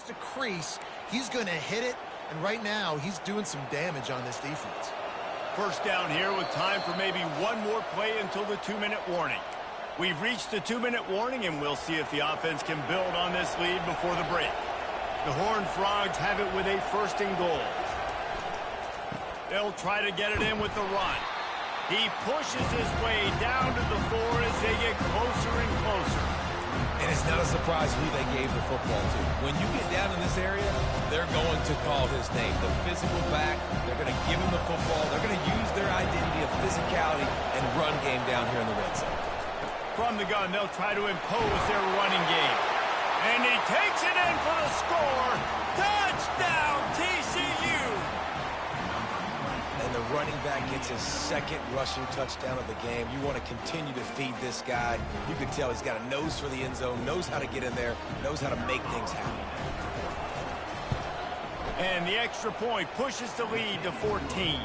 the crease, he's going to hit it, and right now he's doing some damage on this defense. First down here with time for maybe one more play until the 2-minute warning. We've reached the 2-minute warning, and we'll see if the offense can build on this lead before the break. The Horned Frogs have it with a 1st and goal. They'll try to get it in with the run. He pushes his way down to the floor as they get closer and closer. And it's not a surprise who they gave the football to. When you get down in this area, they're going to call his name. The physical back, they're going to give him the football. They're going to use their identity of physicality and run game down here in the red zone. From the gun, they'll try to impose their running game. And he takes it in for the score. Touchdown, TCU! And the running back gets his 2nd rushing touchdown of the game. You want to continue to feed this guy. You can tell he's got a nose for the end zone, knows how to get in there, knows how to make things happen. And the extra point pushes the lead to 14.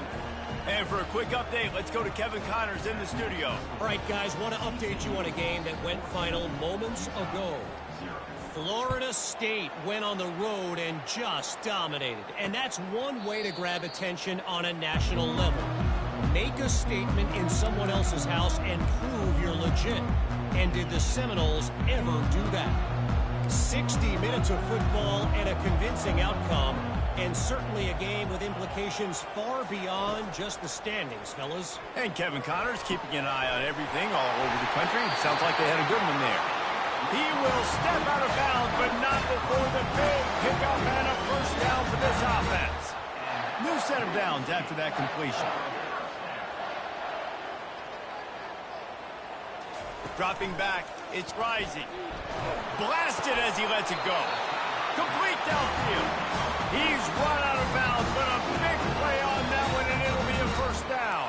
And for a quick update, let's go to Kevin Connors in the studio. All right, guys, want to update you on a game that went final moments ago. Florida State went on the road and just dominated. And that's one way to grab attention on a national level. Make a statement in someone else's house and prove you're legit. And did the Seminoles ever do that? 60 minutes of football and a convincing outcome. And certainly a game with implications far beyond just the standings, fellas. And Kevin Connors keeping an eye on everything all over the country. Sounds like they had a good one there. He will step out of bounds, but not before the big pickup and a 1st down for this offense. New set of downs after that completion. Dropping back, it's Rising. Blasted as he lets it go. Complete downfield. He's run out of bounds, but a big play on that one, and it'll be a 1st down.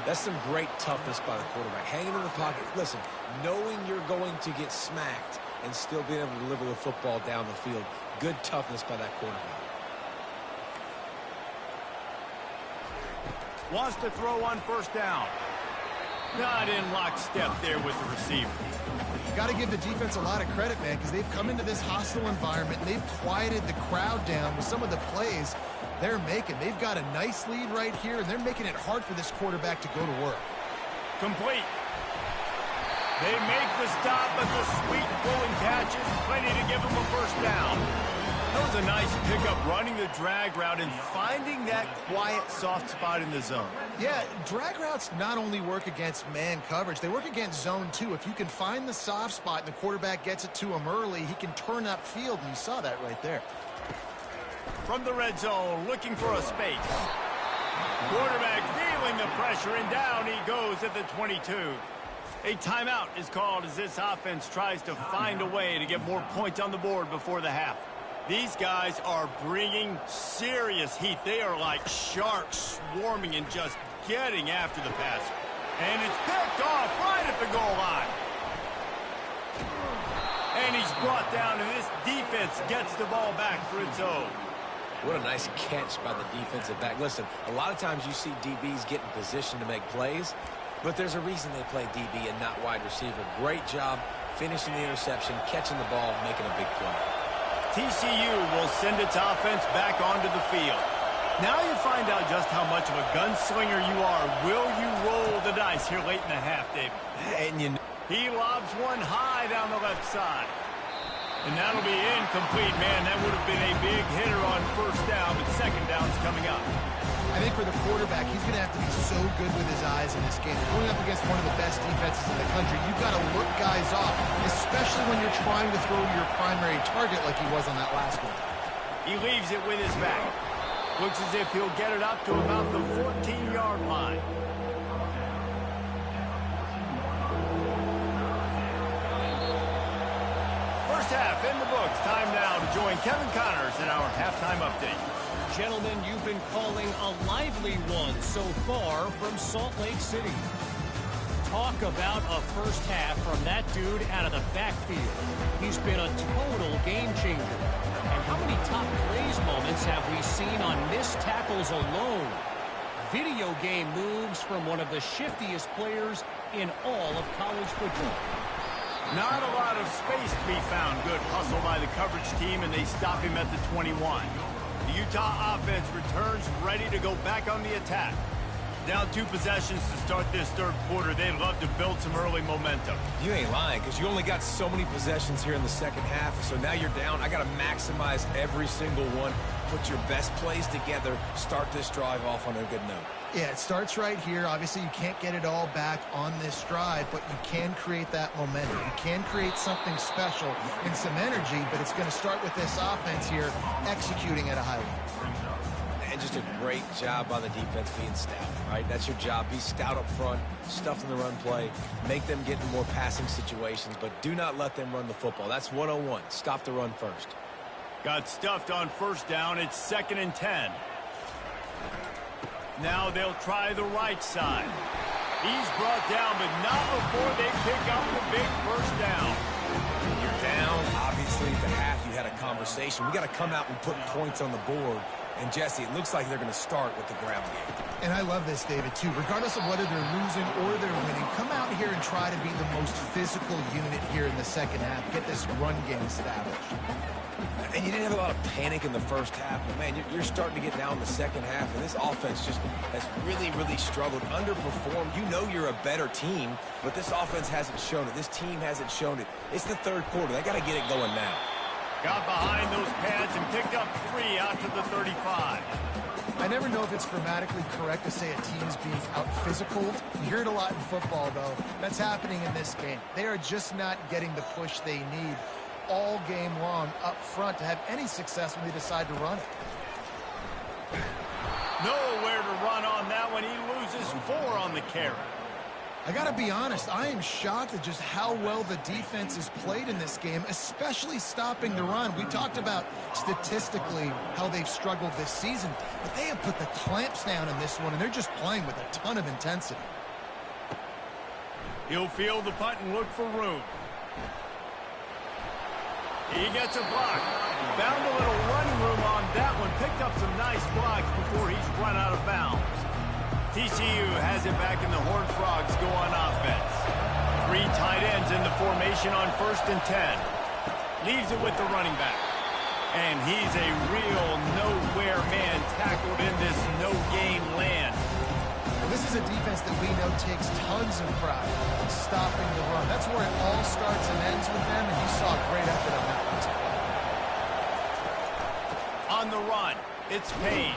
That's some great toughness by the quarterback. Hanging in the pocket. Listen, knowing you're going to get smacked and still being able to deliver the football down the field. Good toughness by that quarterback. Wants to throw on 1st down. Not in lockstep there with the receiver. Got to give the defense a lot of credit, man, because they've come into this hostile environment and they've quieted the crowd down with some of the plays they're making. They've got a nice lead right here, and they're making it hard for this quarterback to go to work. Complete. They make the stop, but the sweet pulling catch is plenty to give them a 1st down. That was a nice pickup, running the drag route and finding that quiet, soft spot in the zone. Yeah, drag routes not only work against man coverage, they work against zone too. If you can find the soft spot and the quarterback gets it to him early, he can turn upfield, and you saw that right there. From the red zone, looking for a space. Quarterback feeling the pressure, and down he goes at the 22. A timeout is called as this offense tries to find a way to get more points on the board before the half. These guys are bringing serious heat. They are like sharks swarming and just getting after the passer. And it's picked off right at the goal line. And he's brought down, and this defense gets the ball back for its own. What a nice catch by the defensive back. Listen, a lot of times you see DBs get in position to make plays, but there's a reason they play DB and not wide receiver. Great job finishing the interception, catching the ball, making a big play. TCU will send its offense back onto the field. Now you find out just how much of a gunslinger you are. Will you roll the dice here late in the half, David? And you know, he lobs one high down the left side. And that'll be incomplete, man. That would have been a big hitter on 1st down, but 2nd down's coming up. I think for the quarterback, he's going to have to be so good with his eyes in this game. Going up against one of the best defenses in the country, you've got to look guys off, especially when you're trying to throw your primary target like he was on that last one. He leaves it with his back. Looks as if he'll get it up to about the 14-yard line. First half in the books. Time now to join Kevin Connors in our halftime update. Gentlemen, you've been calling a lively one so far from Salt Lake City. Talk about a first half from that dude out of the backfield. He's been a total game changer. And how many top plays moments have we seen on missed tackles alone? Video game moves from one of the shiftiest players in all of college football. Not a lot of space to be found. Good hustle by the coverage team, and they stop him at the 21. The Utah offense returns ready to go back on the attack. Down 2 possessions to start this third quarter. They'd love to build some early momentum. You ain't lying, because you only got so many possessions here in the second half, so now you're down. I got to maximize every single one, put your best plays together, start this drive off on a good note. Yeah, it starts right here. Obviously, you can't get it all back on this drive, but you can create that momentum. You can create something special and some energy, but it's going to start with this offense here executing at a high level. And just a great job by the defense being stout, right? That's your job. Be stout up front, stuff in the run play, make them get in more passing situations, but do not let them run the football. That's 101. Stop the run first. Got stuffed on first down. It's 2nd and 10. Now they'll try the right side. He's brought down, but not before they pick up the big first down. You're down. Obviously, at the half, you had a conversation. We got to come out and put points on the board. And, Jesse, it looks like they're going to start with the ground game. And I love this, David, too. Regardless of whether they're losing or they're winning, come out here and try to be the most physical unit here in the second half. Get this run game established. And you didn't have a lot of panic in the first half, but, man, you're starting to get down in the second half, and this offense just has really, really struggled, underperformed. You know you're a better team, but this offense hasn't shown it. This team hasn't shown it. It's the third quarter. They got to get it going now. Got behind those pads and picked up 3 out to the 35. I never know if it's grammatically correct to say a team is being out-physical. You hear it a lot in football, though. That's happening in this game. They are just not getting the push they need all game long up front to have any success when they decide to run it. Nowhere to run on that one. He loses 4 on the carry. I got to be honest, I am shocked at just how well the defense has played in this game, especially stopping the run. We talked about statistically how they've struggled this season, but they have put the clamps down in this one, and they're just playing with a ton of intensity. He'll field the punt and look for room. He gets a block. Found a little running room on that one. Picked up some nice blocks before he's run out of bounds. TCU has it back, and the Horned Frogs go on offense. 3 tight ends in the formation on 1st and 10. Leaves it with the running back. And he's a real nowhere man tackled in this no-game land. This is a defense that we know takes tons of pride in stopping the run. That's where it all starts and ends with them, and you saw a great effort on that last play. On the run, it's Payne.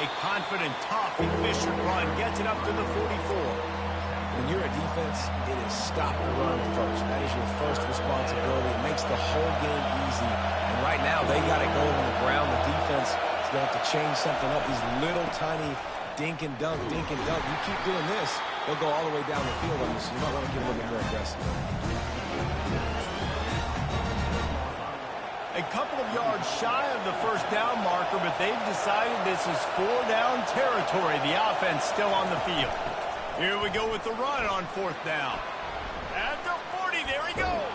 A confident, tough, efficient run gets it up to the 44. When you're a defense, it is stop the run first. That is your first responsibility. It makes the whole game easy. And right now, they got it going on the ground. The defense is going to have to change something up. These little tiny dink and dunk, dink and dunk. You keep doing this, they'll go all the way down the field on you, so you might want to get a little bit more aggressive. A couple of yards shy of the first down marker, but they've decided this is 4-down territory. The offense still on the field. Here we go with the run on 4th down. At the 40, there he goes.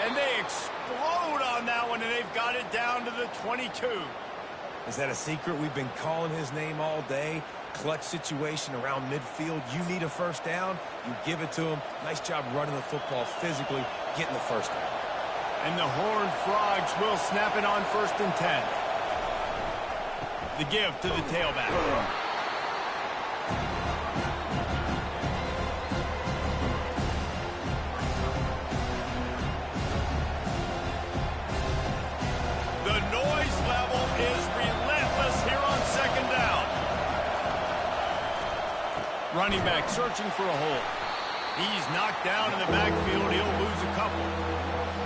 And they explode on that one, and they've got it down to the 22. Is that a secret? We've been calling his name all day. Clutch situation around midfield. You need a first down, you give it to him. Nice job running the football physically, getting the first down. And the Horned Frogs will snap it on 1st and 10. The give to the tailback. The noise level is relentless here on 2nd down. Running back searching for a hole. He's knocked down in the backfield. He'll lose a couple.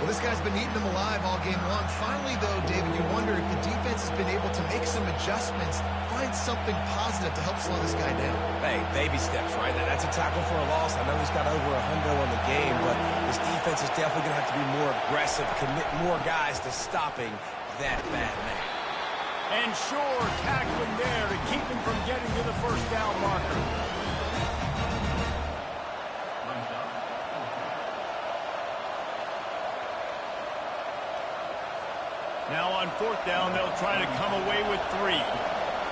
Well, this guy's been eating them alive all game long. Finally, though, David, you wonder if the defense has been able to make some adjustments, find something positive to help slow this guy down. Hey, baby steps, right? That's a tackle for a loss. I know he's got over a hundo on the game, but this defense is definitely going to have to be more aggressive, commit more guys to stopping that bad man. And sure, tackling there to keep him from getting to the first down marker. Now on 4th down, they'll try to come away with 3.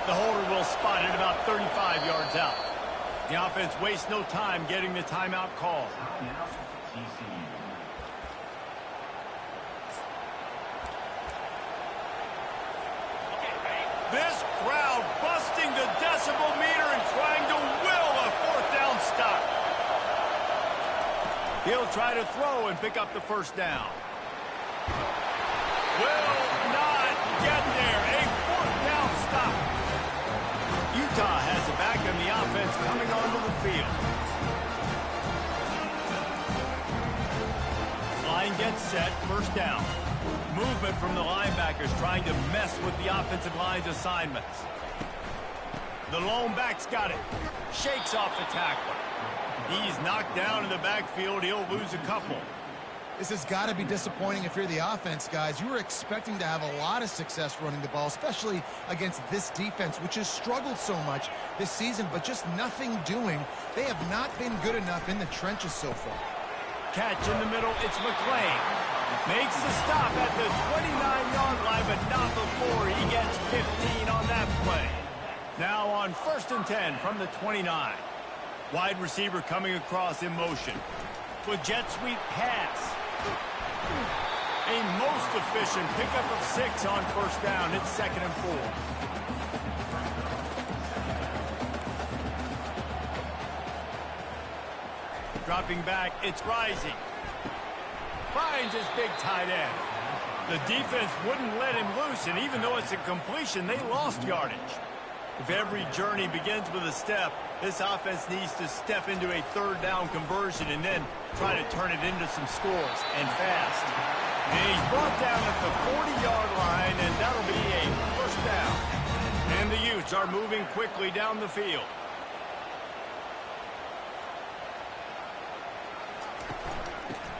The holder will spot it about 35 yards out. The offense wastes no time getting the timeout call. This crowd busting the decibel meter and trying to will a fourth down stop. He'll try to throw and pick up the first down. Will not get there. A fourth down stop. Utah has it back in the offense coming onto the field. Line gets set, first down. Movement from the linebackers trying to mess with the offensive line's assignments. The lone back's got it. Shakes off the tackler. He's knocked down in the backfield. He'll lose a couple. This has got to be disappointing if you're the offense, guys. You were expecting to have a lot of success running the ball, especially against this defense, which has struggled so much this season, but just nothing doing. They have not been good enough in the trenches so far. Catch in the middle. It's McClain. Makes the stop at the 29-yard line, but not before he gets 15 on that play. Now on 1st and 10 from the 29. Wide receiver coming across in motion. With jet sweep pass. A most efficient pickup of 6 on first down. It's 2nd and 4. Dropping back, it's Rising. Finds his big tight end. The defense wouldn't let him loose, and even though it's a completion, they lost yardage. If every journey begins with a step, this offense needs to step into a third down conversion and then try to turn it into some scores, and fast. And he's brought down at the 40-yard line, and that'll be a first down. And the Utes are moving quickly down the field.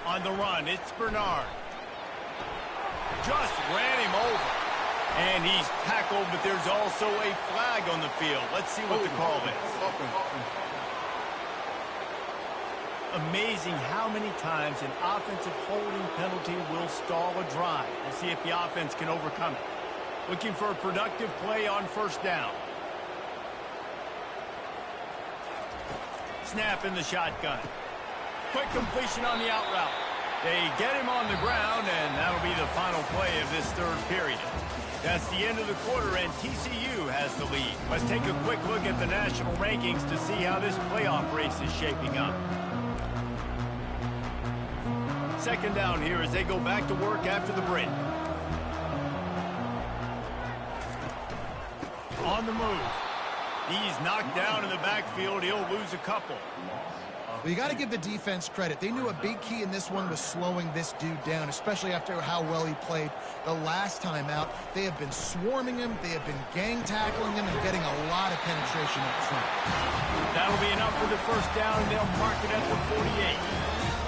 On the run, it's Bernard. Just ran him over. And he's tackled, but there's also a flag on the field. Let's see what the call is. Amazing how many times an offensive holding penalty will stall a drive. We'll see if the offense can overcome it. Looking for a productive play on first down. Snap in the shotgun. Quick completion on the out route. They get him on the ground, and that'll be the final play of this third period. That's the end of the quarter, and TCU has the lead. Let's take a quick look at the national rankings to see how this playoff race is shaping up. Second down here as they go back to work after the break. On the move. He's knocked down in the backfield. He'll lose a couple. Well, you got to give the defense credit. They knew a big key in this one was slowing this dude down, especially after how well he played the last time out. They have been swarming him. They have been gang tackling him and getting a lot of penetration up front. That'll be enough for the first down, and they'll mark it at the 48.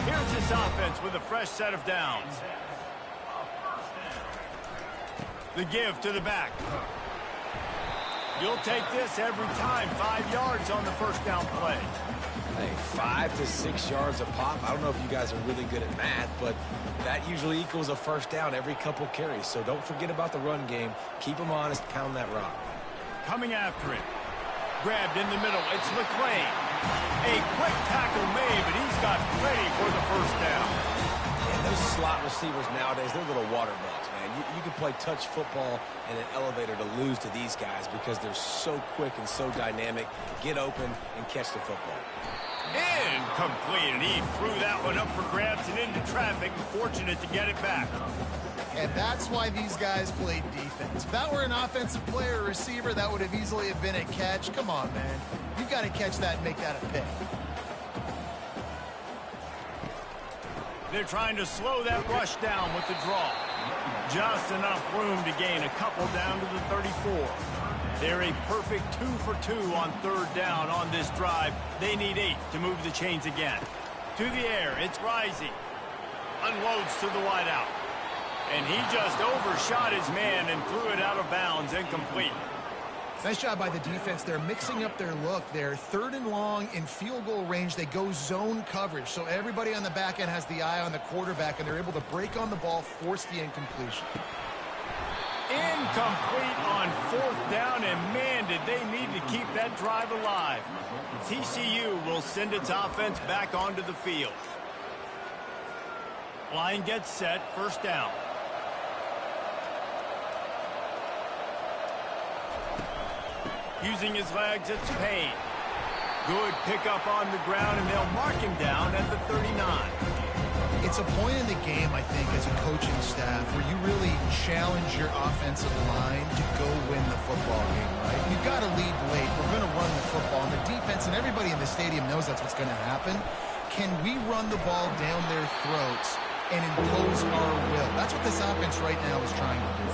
Here's this offense with a fresh set of downs. The give to the back. You'll take this every time. 5 yards on the first down play. Hey, 5 to 6 yards a pop. I don't know if you guys are really good at math, but that usually equals a first down every couple carries. So don't forget about the run game. Keep them honest. Pound that rock. Coming after it. Grabbed in the middle. It's McClain. A quick tackle made, but he's got plenty for the first down. And those slot receivers nowadays, they're little water bugs, man. You can play touch football in an elevator to lose to these guys because they're so quick and so dynamic. Get open and catch the football. Incomplete, and he threw that one up for grabs and into traffic. Fortunate to get it back. And that's why these guys played defense. If that were an offensive player or receiver, that would have easily have been a catch. Come on, man. You've got to catch that and make that a pick. They're trying to slow that rush down with the draw. Just enough room to gain a couple down to the 34. They're a perfect 2 for 2 on third down on this drive. They need 8 to move the chains again. To the air, it's Rising. Unloads to the wideout. And he just overshot his man and threw it out of bounds, incomplete. Nice job by the defense. They're mixing up their look. They're 3rd and long in field goal range. They go zone coverage. So everybody on the back end has the eye on the quarterback, and they're able to break on the ball, force the incompletion. Incomplete on 4th down, and man, did they need to keep that drive alive. TCU will send its offense back onto the field. Line gets set, first down. Using his legs, it's Payne. Good pickup on the ground, and they'll mark him down at the 39. It's a point in the game, I think, as a coaching staff, where you really challenge your offensive line to go win the football game, right? You've got to lead late. We're going to run the football. And the defense and everybody in the stadium knows that's what's going to happen. Can we run the ball down their throats and impose our will? That's what this offense right now is trying to do.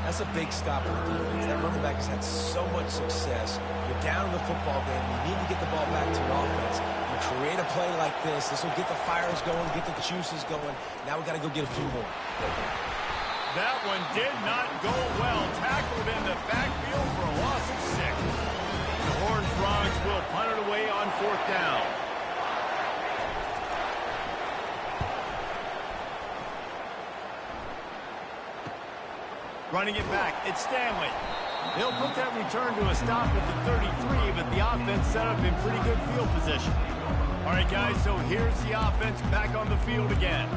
That's a big stop for the defense. That running back has had so much success. You're down in the football game. You need to get the ball back to your offense. You create a play like this. This will get the fires going, get the juices going. Now we got to go get a few more. That one did not go well. Tackled in the backfield for a loss of 6. The Horned Frogs will punt it away on 4th down. Running it back, it's Stanley. They'll put that return to a stop at the 33, but the offense set up in pretty good field position. All right, guys, so here's the offense back on the field again.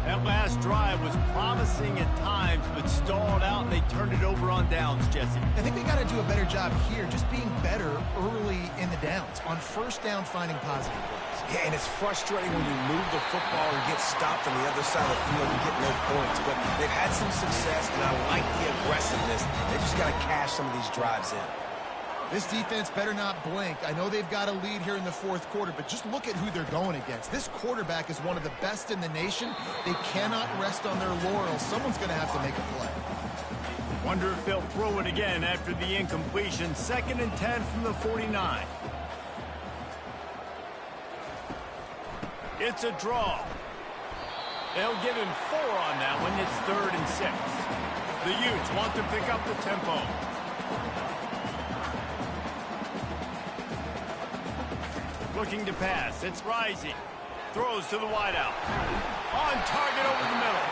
That last drive was promising at times, but stalled out, and they turned it over on downs, Jesse. I think they got to do a better job here, just being better early in the downs. On 1st down, finding positive plays. Yeah, and it's frustrating when you move the football and get stopped on the other side of the field and get no points. But they've had some success, and I like the aggressiveness. They just got to cash some of these drives in. This defense better not blink. I know they've got a lead here in the 4th quarter, but just look at who they're going against. This quarterback is one of the best in the nation. They cannot rest on their laurels. Someone's going to have to make a play. Wonder if they'll throw it again after the incompletion. 2nd and 10 from the 49. It's a draw. They'll give him 4 on that one. It's 3rd and 6. The Utes want to pick up the tempo. Looking to pass. It's Rising. Throws to the wideout. On target over the middle.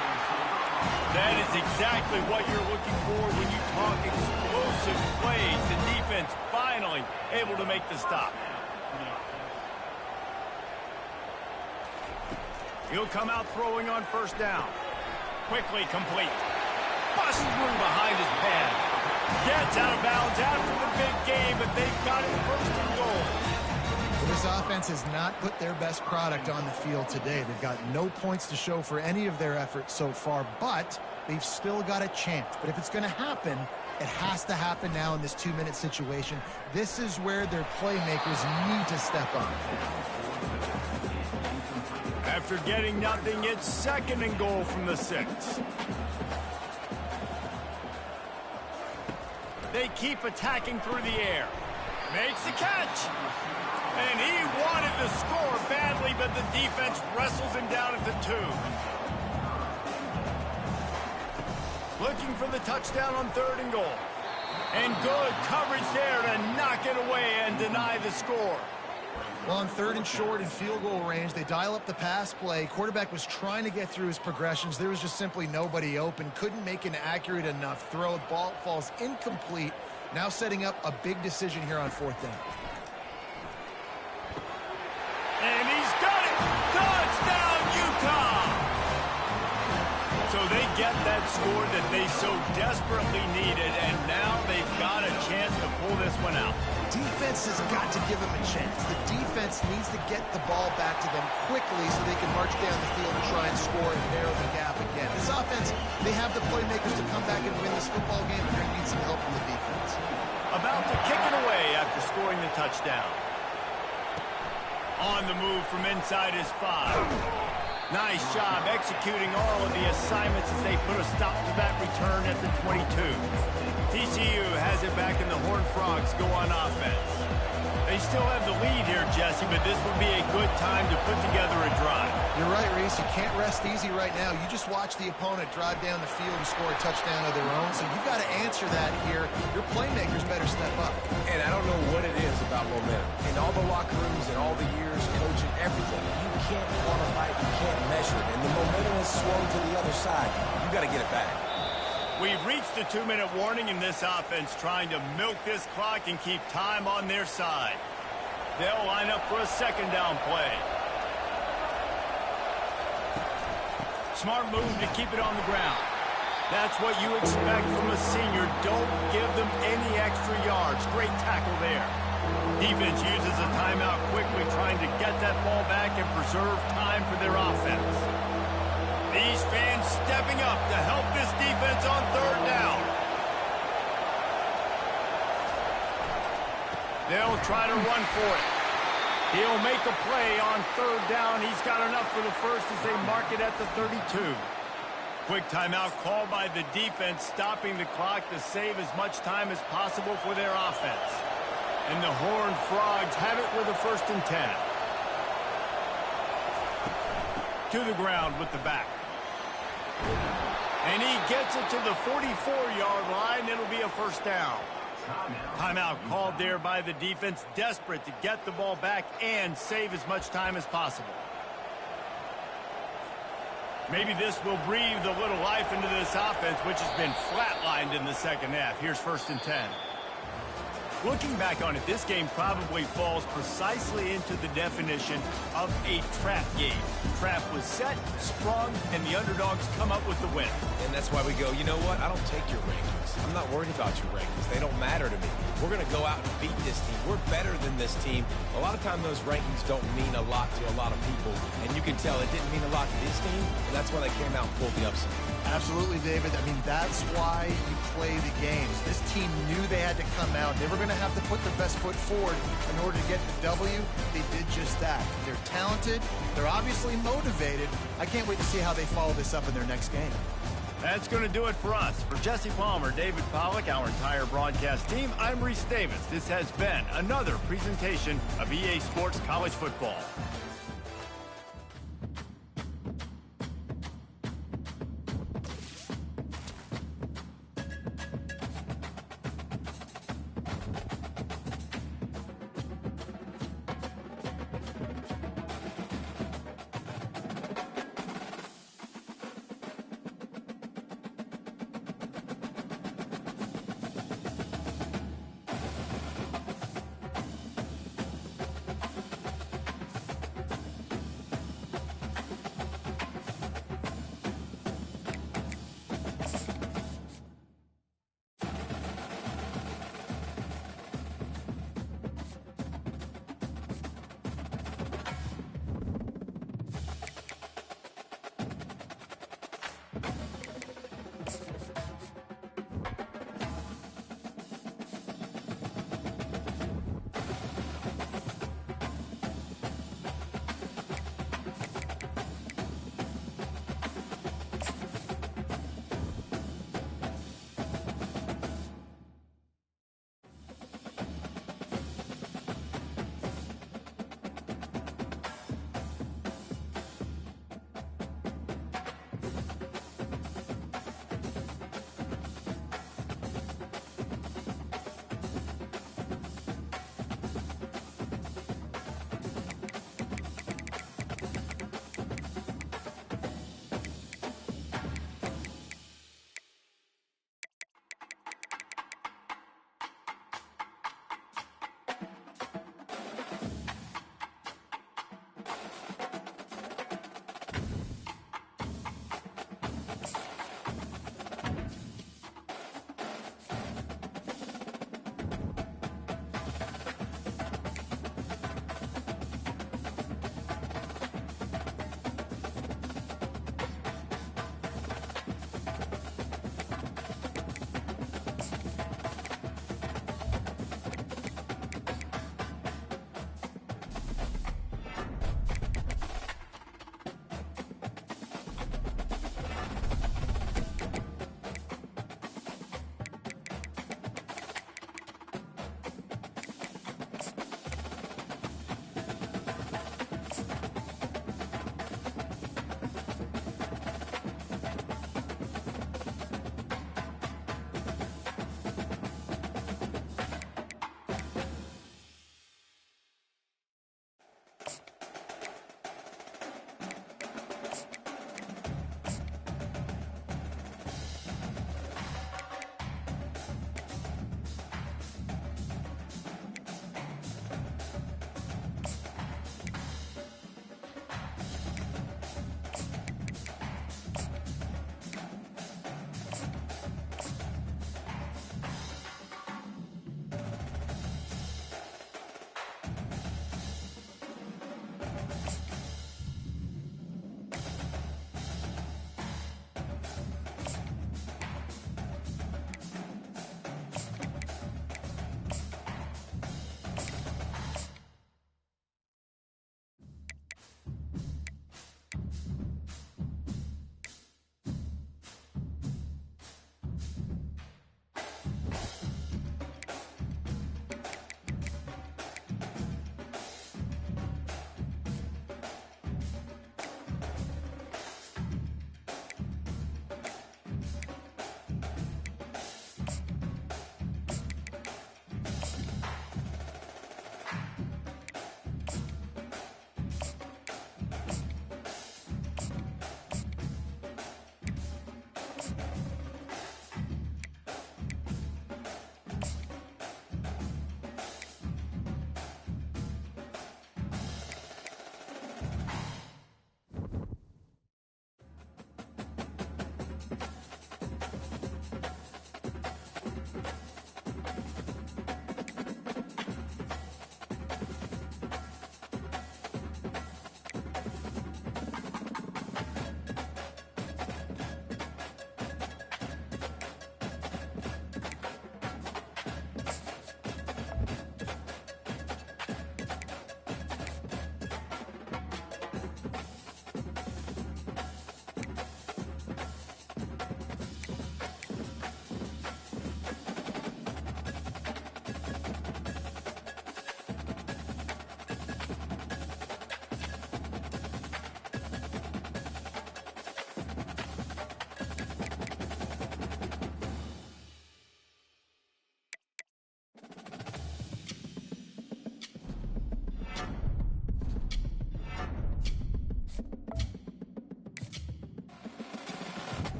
That is exactly what you're looking for when you talk explosive plays. The defense finally able to make the stop. He'll come out throwing on 1st down. Quickly complete. Bust through behind his pad. Gets out of bounds after the big game, but they've got it 1st and goal. This offense has not put their best product on the field today. They've got no points to show for any of their efforts so far, but they've still got a chance. But if it's going to happen, it has to happen now in this 2-minute situation. This is where their playmakers need to step up. After getting nothing, it's 2nd and goal from the 6. They keep attacking through the air. Makes the catch. And he wanted to score badly, but the defense wrestles him down at the 2. Looking for the touchdown on 3rd and goal. And good coverage there to knock it away and deny the score. Well, on 3rd and short in field goal range, they dial up the pass play. Quarterback was trying to get through his progressions. There was just simply nobody open. Couldn't make an accurate enough throw. Ball falls incomplete. Now setting up a big decision here on 4th down. And he's got it! Touchdown, Utah! So they get that score that they so desperately needed, and now they've got a chance to pull this one out. Defense has got to give them a chance. The defense needs to get the ball back to them quickly so they can march down the field and try and score and narrow the gap again. This offense, they have the playmakers to come back and win this football game, but they're going to need some help from the defense. About to kick it away after scoring the touchdown. On the move from inside his 5. Nice job executing all of the assignments as they put a stop to that return at the 22. TCU has it back and the Horned Frogs go on offense. They still have the lead here, Jesse, but this would be a good time to put together a drive. You're right, Reese. You can't rest easy right now. You just watch the opponent drive down the field and score a touchdown of their own, so you've got to answer that here. Your playmakers better step up. And I don't know what it is about momentum. In all the locker rooms and all the years coaching, everything, you can't quantify it, you can't measure it. And the momentum has swung to the other side. You got to get it back. We've reached the 2-minute warning in this offense, trying to milk this clock and keep time on their side. They'll line up for a 2nd down play. Smart move to keep it on the ground. That's what you expect from a senior. Don't give them any extra yards. Great tackle there. Defense uses a timeout quickly, trying to get that ball back and preserve time for their offense. These fans stepping up to help this defense on third down. They'll try to run for it. He'll make a play on third down. He's got enough for the first as they mark it at the 32. Quick timeout called by the defense, stopping the clock to save as much time as possible for their offense. And the Horned Frogs have it with a 1st and 10. To the ground with the back. And he gets it to the 44-yard line. It'll be a 1st down. Timeout called there by the defense, desperate to get the ball back and save as much time as possible. Maybe this will breathe a little life into this offense, which has been flatlined in the second half. Here's 1st and 10. Looking back on it, this game probably falls precisely into the definition of a trap game. Trap was set, sprung, and the underdogs come up with the win. And that's why we go, you know what? I don't take your rankings. I'm not worried about your rankings. They don't matter to me. We're going to go out and beat this team. We're better than this team. A lot of times those rankings don't mean a lot to a lot of people. And you can tell it didn't mean a lot to this team, and that's why they came out and pulled the upset. Absolutely, David. I mean, that's why you play the games. This team knew they had to come out. They were going to have to put their best foot forward in order to get the W. They did just that. They're talented. They're obviously motivated. I can't wait to see how they follow this up in their next game. That's going to do it for us. For Jesse Palmer, David Pollack, our entire broadcast team, I'm Reese Davis. This has been another presentation of EA Sports College Football.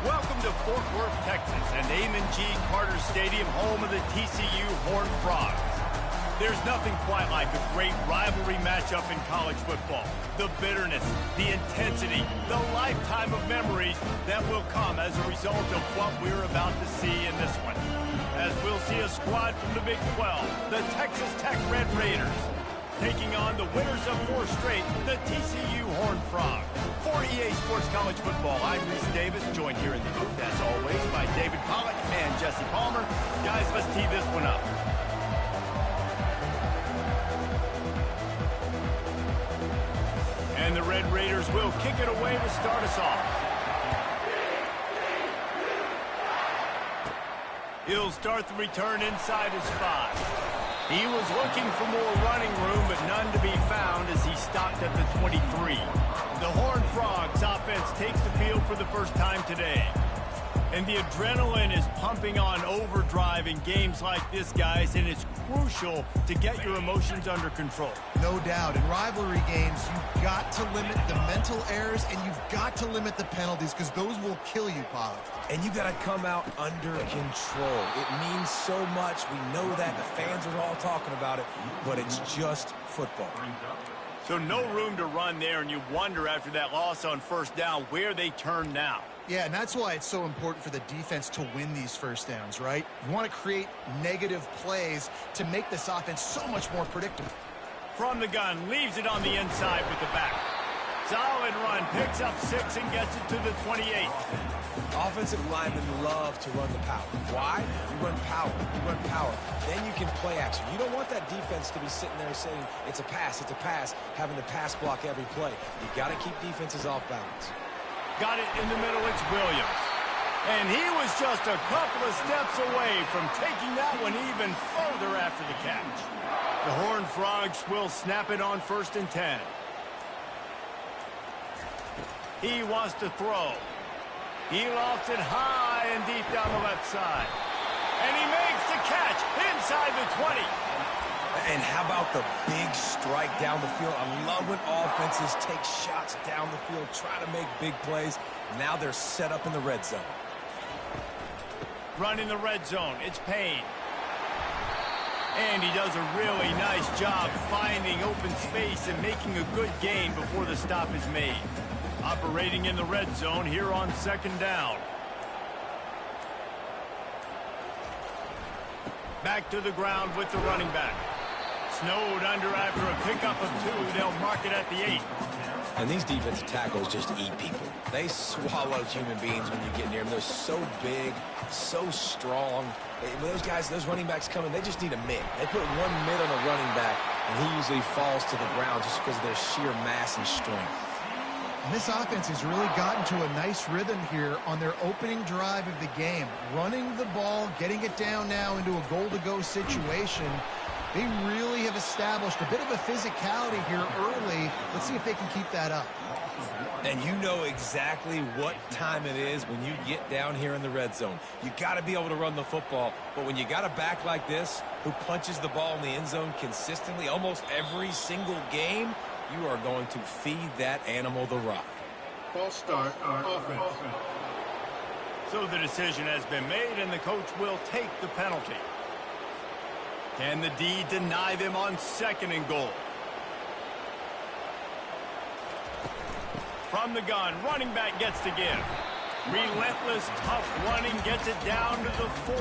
Welcome to Fort Worth, Texas, and Amon G. Carter Stadium, home of the TCU Horned Frogs. There's nothing quite like a great rivalry matchup in college football. The bitterness, the intensity, the lifetime of memories that will come as a result of what we're about to see in this one. As we'll see a squad from the Big 12, the Texas Tech Red Raiders, taking on the winners of 4 straight, the TCU Horned Frogs. For EA Sports College Football, I'm Reese Davis, joined here in the booth, as always, by David Pollack and Jesse Palmer. Guys, let's tee this one up. And the Red Raiders will kick it away to start us off. He'll start the return inside his 5. He was looking for more running room, but none to be found as he stopped at the 23. The Horned Frogs offense takes the field for the first time today. And the adrenaline is pumping on overdrive in games like this, guys, and it's crucial to get your emotions under control. No doubt. In rivalry games, you've got to limit the mental errors, and you've got to limit the penalties, because those will kill you, Pollack. And you got to come out under control. It means so much. We know that. The fans are all talking about it, but it's just football. So no room to run there, and you wonder after that loss on first down where they turn now. Yeah, and that's why it's so important for the defense to win these first downs, right? You want to create negative plays to make this offense so much more predictable. From the gun, leaves it on the inside with the back. Solid run, picks up 6 and gets it to the 28. Offensive linemen love to run the power. Why? You run power. You run power. Then you can play action. You don't want that defense to be sitting there saying, it's a pass, having to pass block every play. You got to keep defenses off balance. Got it in the middle, it's Williams. And he was just a couple of steps away from taking that one even further after the catch. The Horned Frogs will snap it on 1st and 10. He wants to throw. He lofts it high and deep down the left side. And he makes the catch inside the 20. And how about the big strike down the field? I love when offenses take shots down the field, try to make big plays. Now they're set up in the red zone. Running the red zone, it's Payne. And he does a really nice job finding open space and making a good gain before the stop is made. Operating in the red zone here on 2nd down. Back to the ground with the running back. Snowed under after a pickup of 2. They'll mark it at the 8. And these defensive tackles just eat people. They swallow human beings when you get near them. They're so big, so strong. When those guys, those running backs come in, they just need a mid. They put one mid on a running back, and he usually falls to the ground just because of their sheer mass and strength. And this offense has really gotten to a nice rhythm here on their opening drive of the game. Running the ball, getting it down now into a goal-to-go situation. They really have established a bit of a physicality here early. Let's see if they can keep that up. And you know exactly what time it is when you get down here in the red zone. You got to be able to run the football. But when you got a back like this who punches the ball in the end zone consistently almost every single game, you are going to feed that animal the rock. False start, offense. So the decision has been made, and the coach will take the penalty. Can the D deny them on 2nd and goal? From the gun, running back gets to give. Relentless, tough running, gets it down to the 4.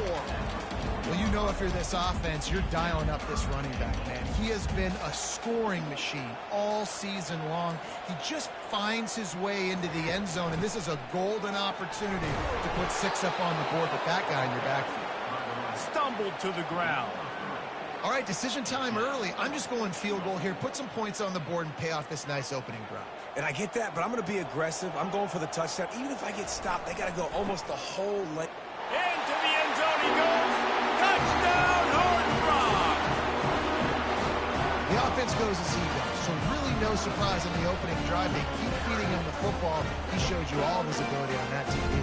Well, you know if you're this offense, you're dialing up this running back, man. He has been a scoring machine all season long. He just finds his way into the end zone, and this is a golden opportunity to put 6 up on the board with that guy in your backfield. Stumbled to the ground. All right, decision time early. I'm just going field goal here. Put some points on the board and pay off this nice opening drive. And I get that, but I'm going to be aggressive. I'm going for the touchdown. Even if I get stopped, they got to go almost the whole length. Into the end zone he goes. Touchdown, Horned Frogs! The offense goes as he goes, so really no surprise on the opening drive. They keep feeding him the football. He showed you all of his ability on that TV.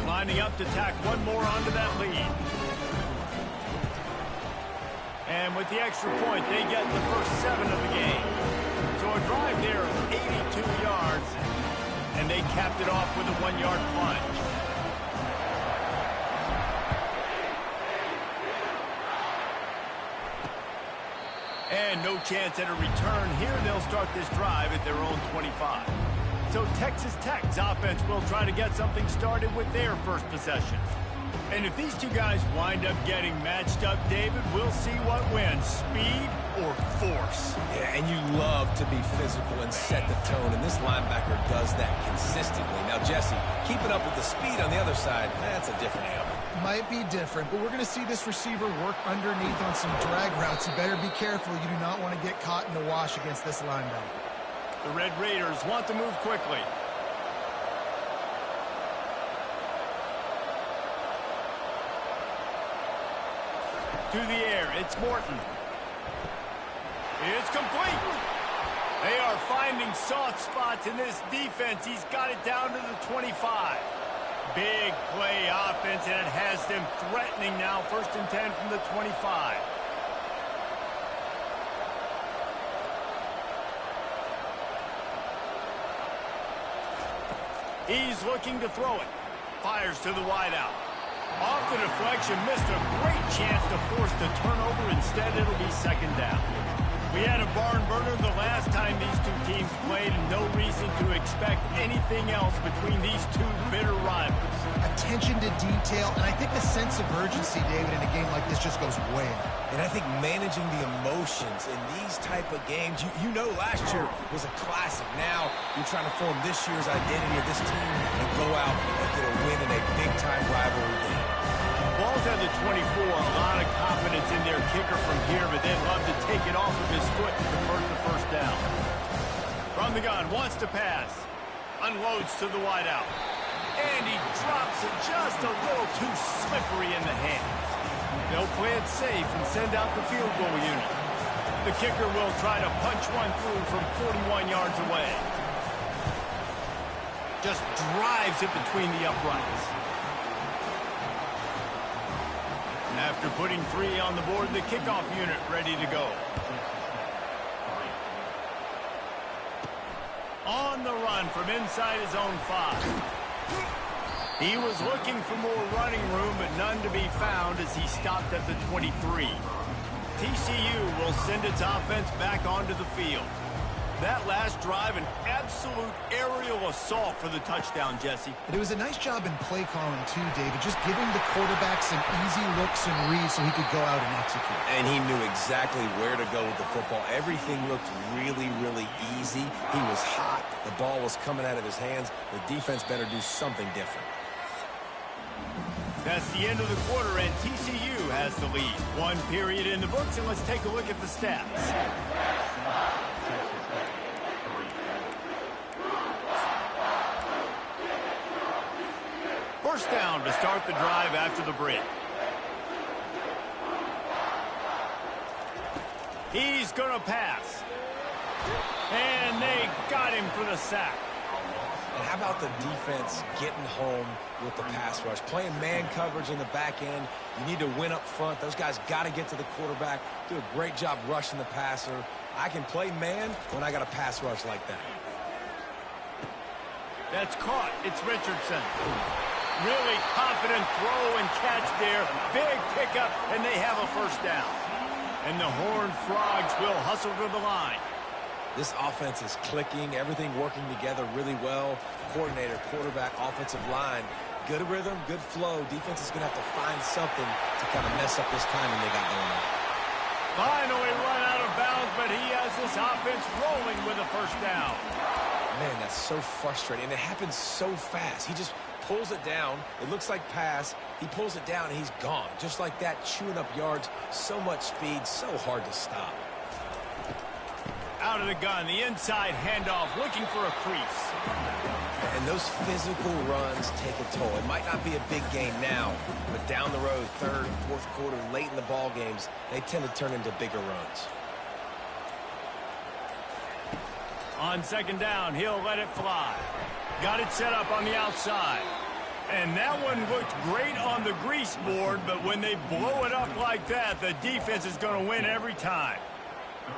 Lining up to tack one more onto that lead. And with the extra point, they get the first 7 of the game. So a drive there of 82 yards 7-yard plunge. And no chance at a return here. They'll start this drive at their own 25. So Texas Tech's offense will try to get something started with their first possession. And if these two guys wind up getting matched up, David, we'll see what wins, speed or force. Yeah, and you love to be physical and set the tone, and this linebacker does that consistently. Now, Jesse, keeping up with the speed on the other side, that's a different animal. Might be different, but we're going to see this receiver work underneath on some drag routes. You better be careful. You do not want to get caught in the wash against this linebacker. The Red Raiders want to move quickly. To the air, it's Morton. It's complete. They are finding soft spots in this defense. He's got it down to the 25. Big play offense, and it has them threatening now. 1st and 10 from the 25. He's looking to throw it. Fires to the wideout. Off the deflection, missed a great chance to force the turnover. Instead, it'll be 2nd down. We had a barn burner the last time these two teams played, and no reason to expect anything else between these two bitter rivals. Attention to detail, and I think the sense of urgency, David, in a game like this just goes way up. And I think managing the emotions in these type of games, you know last year was a classic. Now you're trying to form this year's identity of this team and go out and get a win in a big-time rivalry game. Ball's at the 24, a lot of confidence in their kicker from here, but they'd love to take it off of his foot to convert the 1st down. From the gun, wants to pass. Unloads to the wideout. And he drops it just a little too slippery in the hands. They'll play it safe and send out the field goal unit. The kicker will try to punch one through from 41 yards away. Just drives it between the uprights. After putting 3 on the board, the kickoff unit ready to go. On the run from inside his own 5. He was looking for more running room, but none to be found as he stopped at the 23. TCU will send its offense back onto the field. That last drive, an absolute aerial assault for the touchdown, Jesse. But it was a nice job in play calling, too, David, just giving the quarterback some easy looks and reads so he could go out and execute. And he knew exactly where to go with the football. Everything looked really, really easy. He was hot. The ball was coming out of his hands. The defense better do something different. That's the end of the quarter, and TCU has the lead. 1 period in the books, and let's take a look at the stats. First down to start the drive after the break. He's going to pass. And they got him for the sack. And how about the defense getting home with the pass rush? Playing man coverage in the back end. You need to win up front. Those guys got to get to the quarterback. Do a great job rushing the passer. I can play man when I got a pass rush like that. That's caught. It's Richardson. Really confident throw and catch there. Big pickup, and they have a 1st down. And the Horned Frogs will hustle to the line. This offense is clicking, everything working together really well. Coordinator, quarterback, offensive line. Good rhythm, good flow. Defense is going to have to find something to kind of mess up this timing they got going on. Finally run out of bounds, but he has this offense rolling with a 1st down. Man, that's so frustrating. And it happens so fast. He just pulls it down. It looks like pass. He pulls it down, and he's gone. Just like that, chewing up yards. So much speed, so hard to stop. Out of the gun, the inside handoff, looking for a crease. And those physical runs take a toll. It might not be a big game now, but down the road, 3rd, 4th quarter, late in the ball games, they tend to turn into bigger runs. On 2nd down, he'll let it fly. Got it set up on the outside. And that one looked great on the grease board, but when they blow it up like that, the defense is going to win every time.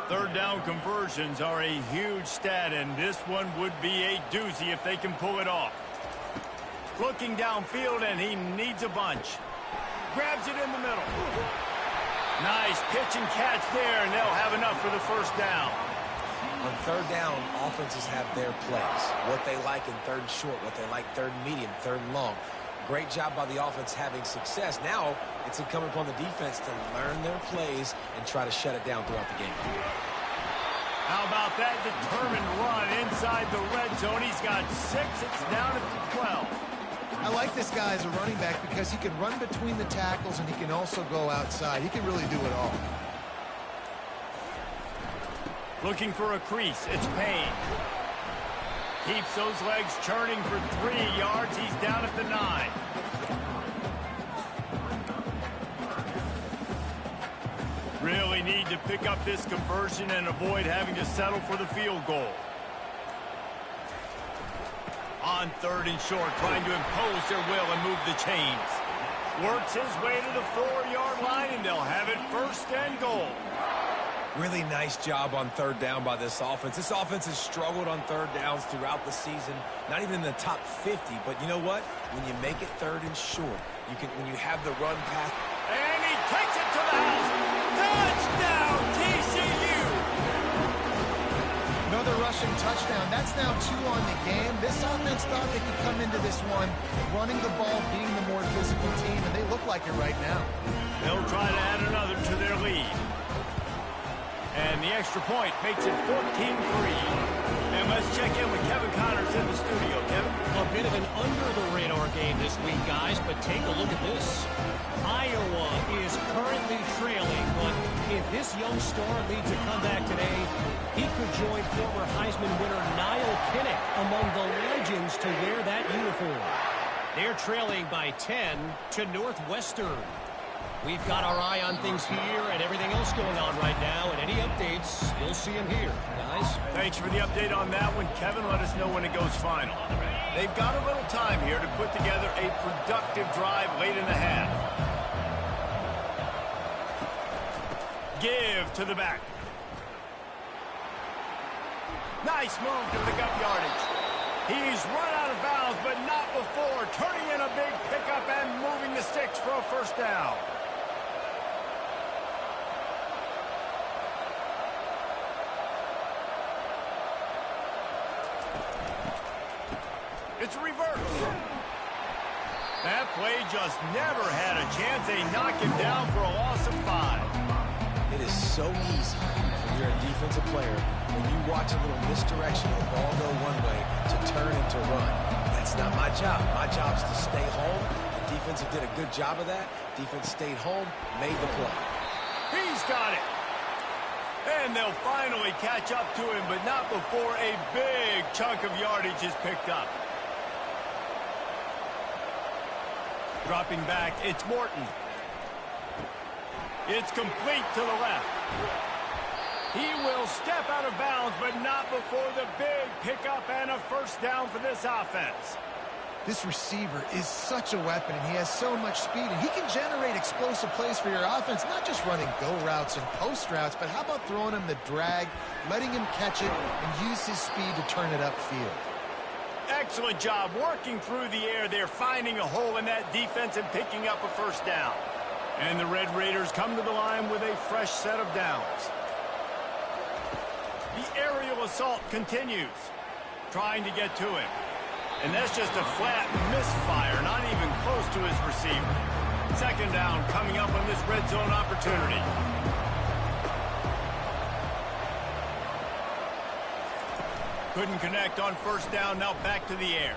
3rd down conversions are a huge stat, and this one would be a doozy if they can pull it off. Looking downfield, and he needs a bunch. Grabs it in the middle. Nice pitch and catch there, and they'll have enough for the first down. On third down, offenses have their plays. What they like in third and short, what they like third and medium, third and long. Great job by the offense having success. Now it's incumbent upon the defense to learn their plays and try to shut it down throughout the game. How about that determined run inside the red zone? He's got 6. It's down at the 12. I like this guy as a running back because he can run between the tackles and he can also go outside. He can really do it all. Looking for a crease. It's Payne. Keeps those legs churning for 3 yards. He's down at the 9. Really need to pick up this conversion and avoid having to settle for the field goal. On third and short, trying to impose their will and move the chains. Works his way to the 4-yard line, and they'll have it first and goal. Really nice job on third down by this offense. This offense has struggled on third downs throughout the season. Not even in the top 50, but you know what? When you make it third and short, when you have the run pass. And he takes it to the house. Touchdown, TCU! Another rushing touchdown. That's now 2 on the game. This offense thought they could come into this one running the ball, being the more physical team, and they look like it right now. They'll try to add another to their lead. And the extra point makes it 14-3. And let's check in with Kevin Connors in the studio. Kevin? A bit of an under-the-radar game this week, guys, but take a look at this. Iowa is currently trailing, but if this young star leads a comeback today, he could join former Heisman winner Niall Kinnick among the legends to wear that uniform. They're trailing by 10 to Northwestern. We've got our eye on things here and everything else going on right now, and any updates, you'll see them here, guys. Thanks for the update on that one, Kevin. Let us know when it goes final. They've got a little time here to put together a productive drive late in the half. Give to the back. Nice move to pick up yardage. He's run out of bounds, but not before. Turning in a big pickup and moving the sticks for a first down. It's a reverse. That play just never had a chance. They knock him down for a loss of 5. It is so easy when you're a defensive player, when you watch a little misdirection, the ball go one way, to turn and to run. That's not my job. My job is to stay home. The defense did a good job of that. Defense stayed home, made the play. He's got it. And they'll finally catch up to him, but not before a big chunk of yardage is picked up. Dropping back, it's Morton. It's complete to the left. He will step out of bounds, but not before the big pickup and a first down for this offense. This receiver is such a weapon, and he has so much speed, and he can generate explosive plays for your offense, not just running go routes and post routes, but how about throwing him the drag, letting him catch it, and use his speed to turn it upfield. Excellent job working through the air there, finding a hole in that defense and picking up a first down. And the Red Raiders come to the line with a fresh set of downs. The aerial assault continues, trying to get to him. And that's just a flat misfire, not even close to his receiver. Second down coming up on this red zone opportunity. Couldn't connect on first down, now back to the air.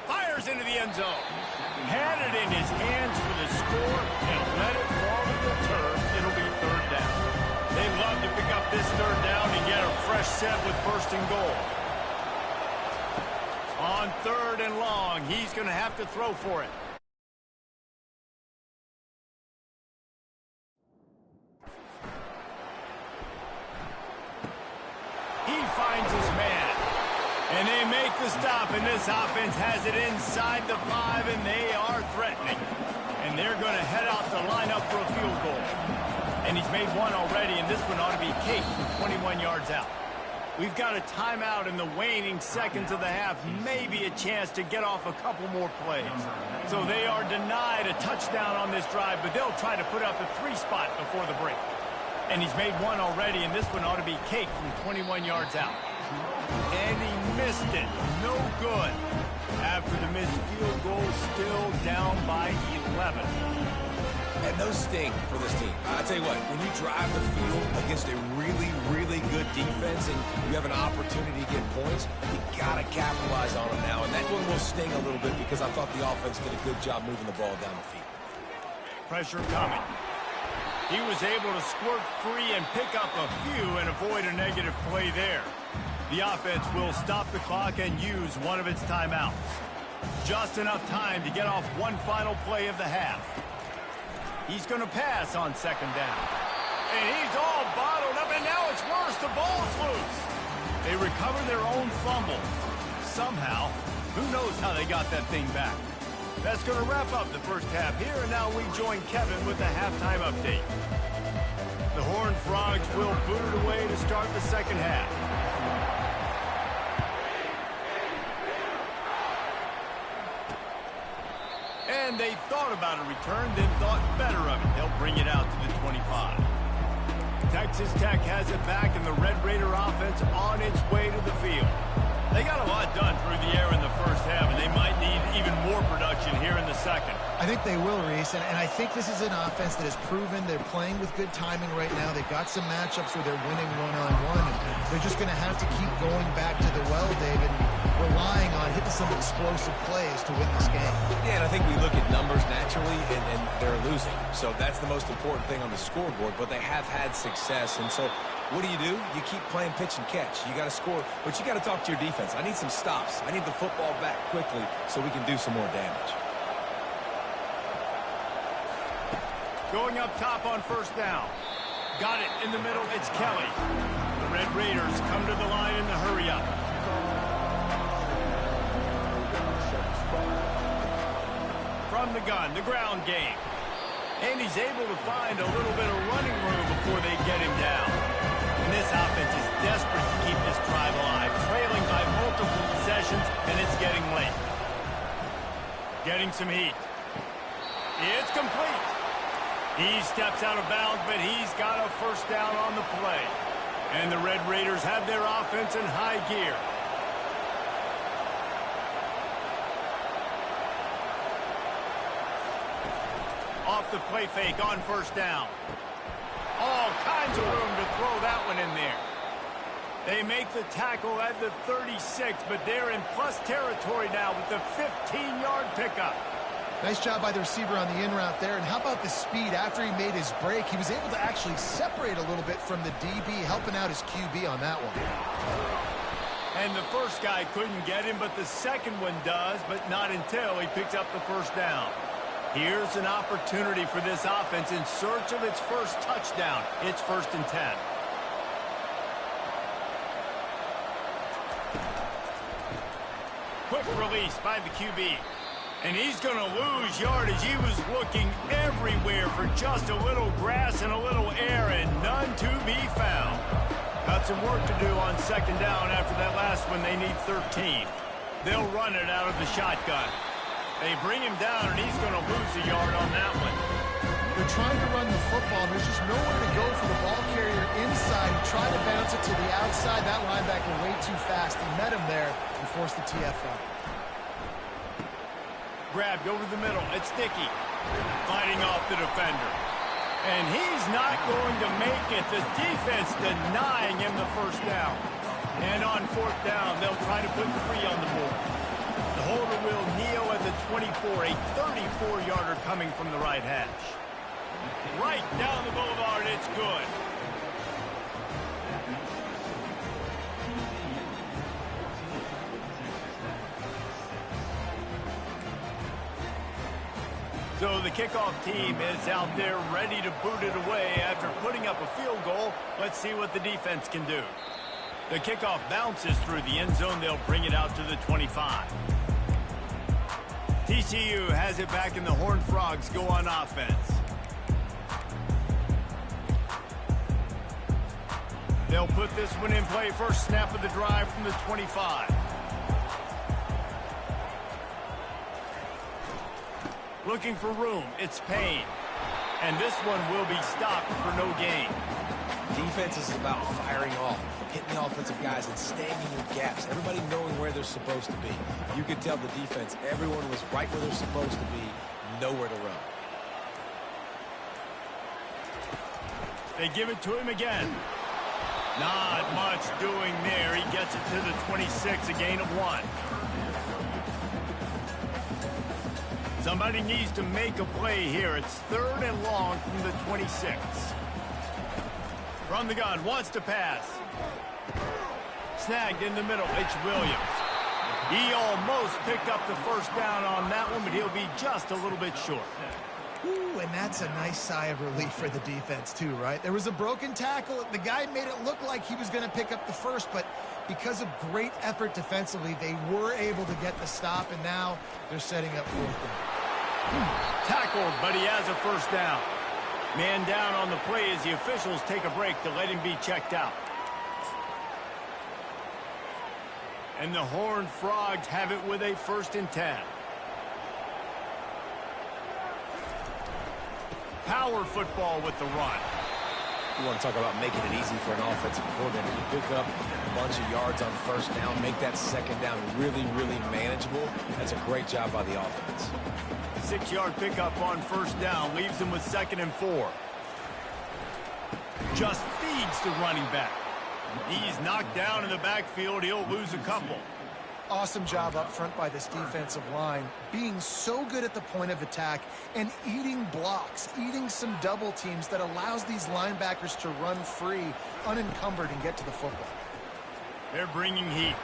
Fires into the end zone. Had it in his hands for the score and let it fall to the turf. It'll be third down. They love to pick up this third down and get a fresh set with first and goal. On third and long, he's going to have to throw for it. He finds his man. And they make the stop, and this offense has it inside the 5, and they are threatening. And they're going to head out to line up for a field goal. And he's made one already, and this one ought to be cake from 21 yards out. We've got a timeout in the waning seconds of the half, maybe a chance to get off a couple more plays. So they are denied a touchdown on this drive, but they'll try to put up a 3 spot before the break. And he's made one already, and this one ought to be cake from 21 yards out. And he missed it. No good. After the missed field goal, still down by 11. And those sting for this team. I tell you what, when you drive the field against a really, really good defense and you have an opportunity to get points, you got to capitalize on them now. And that one will sting a little bit because I thought the offense did a good job moving the ball down the field. Pressure coming. He was able to squirt free and pick up a few and avoid a negative play there. The offense will stop the clock and use one of its timeouts. Just enough time to get off one final play of the half. He's going to pass on second down. And he's all bottled up, and now it's worse. The ball's loose. They recover their own fumble. Somehow, who knows how they got that thing back. That's going to wrap up the first half here, and now we join Kevin with the halftime update. The Horned Frogs will boot it away to start the second half. And they thought about a return, then thought better of it. They'll bring it out to the 25. Texas Tech has it back, and the Red Raider offense on its way to the field. They got a lot done through the air in the first half, and they might need even more production here in the second. I think they will, Reese, and I think this is an offense that has proven they're playing with good timing right now. They've got some matchups where they're winning one-on-one, and they're just going to have to keep going back to the well, David, relying on hitting some explosive plays to win this game. Yeah, and I think we look at numbers naturally, and they're losing. So that's the most important thing on the scoreboard, but they have had success, and so what do? You keep playing pitch and catch. You got to score, but you got to talk to your defense. I need some stops. I need the football back quickly so we can do some more damage. Going up top on first down. Got it in the middle. It's Kelly. The Red Raiders come to the line in the hurry up. From the gun, the ground game. And he's able to find a little bit of running room before they get him down. And this offense is desperate to keep this drive alive, trailing by multiple possessions, and it's getting late. Getting some heat. It's complete. He steps out of bounds, but he's got a first down on the play. And the Red Raiders have their offense in high gear. Off the play fake on first down. All kinds of room to throw that one in there. They make the tackle at the 36, but they're in plus territory now with the 15-yard pickup. Nice job by the receiver on the in route there. And how about the speed after he made his break? He was able to actually separate a little bit from the DB, helping out his QB on that one. And the first guy couldn't get him, but the second one does, but not until he picks up the first down. Here's an opportunity for this offense in search of its first touchdown. It's 1st and 10. Quick release by the QB. And he's going to lose yardage. He was looking everywhere for just a little grass and a little air, and none to be found. Got some work to do on second down after that last one. They need 13. They'll run it out of the shotgun. They bring him down, and he's going to lose a yard on that one. They're trying to run the football. There's just nowhere to go for the ball carrier inside. He tried to bounce it to the outside. That linebacker way too fast. He met him there and forced the TFL. Grabbed over the middle. It's Dickey fighting off the defender. And he's not going to make it. The defense denying him the first down. And on 4th down, they'll try to put 3 on the board. The holder will kneel at the 24, a 34-yarder coming from the right hash. Right down the boulevard, it's good. So the kickoff team is out there ready to boot it away after putting up a field goal. Let's see what the defense can do. The kickoff bounces through the end zone. They'll bring it out to the 25. TCU has it back, and the Horned Frogs go on offense. They'll put this one in play. First snap of the drive from the 25. Looking for room. It's Payne. And this one will be stopped for no gain. Defense is about firing off, hitting the offensive guys and staying in your gaps. Everybody knowing where they're supposed to be. You could tell the defense, everyone was right where they're supposed to be, nowhere to run. They give it to him again. Not much doing there. He gets it to the 26, a gain of 1. Somebody needs to make a play here. It's 3rd and long from the 26. From the gun, wants to pass. Snagged in the middle, it's Williams. He almost picked up the first down on that one, but he'll be just a little bit short. Ooh, and that's a nice sigh of relief for the defense too, right? There was a broken tackle. The guy made it look like he was going to pick up the first, but because of great effort defensively, they were able to get the stop, and now they're setting up 4th down. Tackled, but he has a first down. Man down on the play as the officials take a break to let him be checked out. And the Horned Frogs have it with a 1st and 10. Power football with the run. You want to talk about making it easy for an offensive coordinator. You pick up a bunch of yards on 1st down, make that 2nd down really, really manageable. That's a great job by the offense. 6-yard pickup on 1st down leaves him with 2nd and 4. Just feeds the running back. He's knocked down in the backfield. He'll lose a couple. Awesome job up front by this defensive line, being so good at the point of attack and eating blocks, eating some double teams that allows these linebackers to run free, unencumbered, and get to the football. They're bringing heat.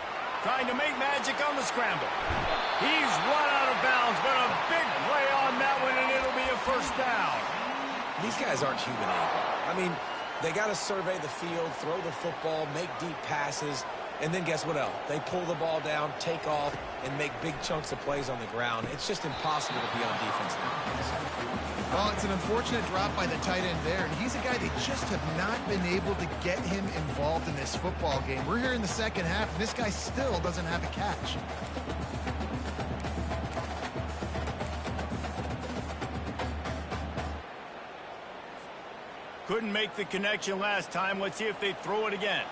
Trying to make magic on the scramble. He's run out of bounds, but a big play on that one, and it'll be a 1st down. These guys aren't human anymore. I mean, they got to survey the field, throw the football, make deep passes, and then guess what else? They pull the ball down, take off, and make big chunks of plays on the ground. It's just impossible to be on defense nowadays. Well, it's an unfortunate drop by the tight end there, and he's a guy they just have not been able to get him involved in this football game. We're here in the 2nd half, and this guy still doesn't have a catch. Couldn't make the connection last time. Let's see if they throw it again.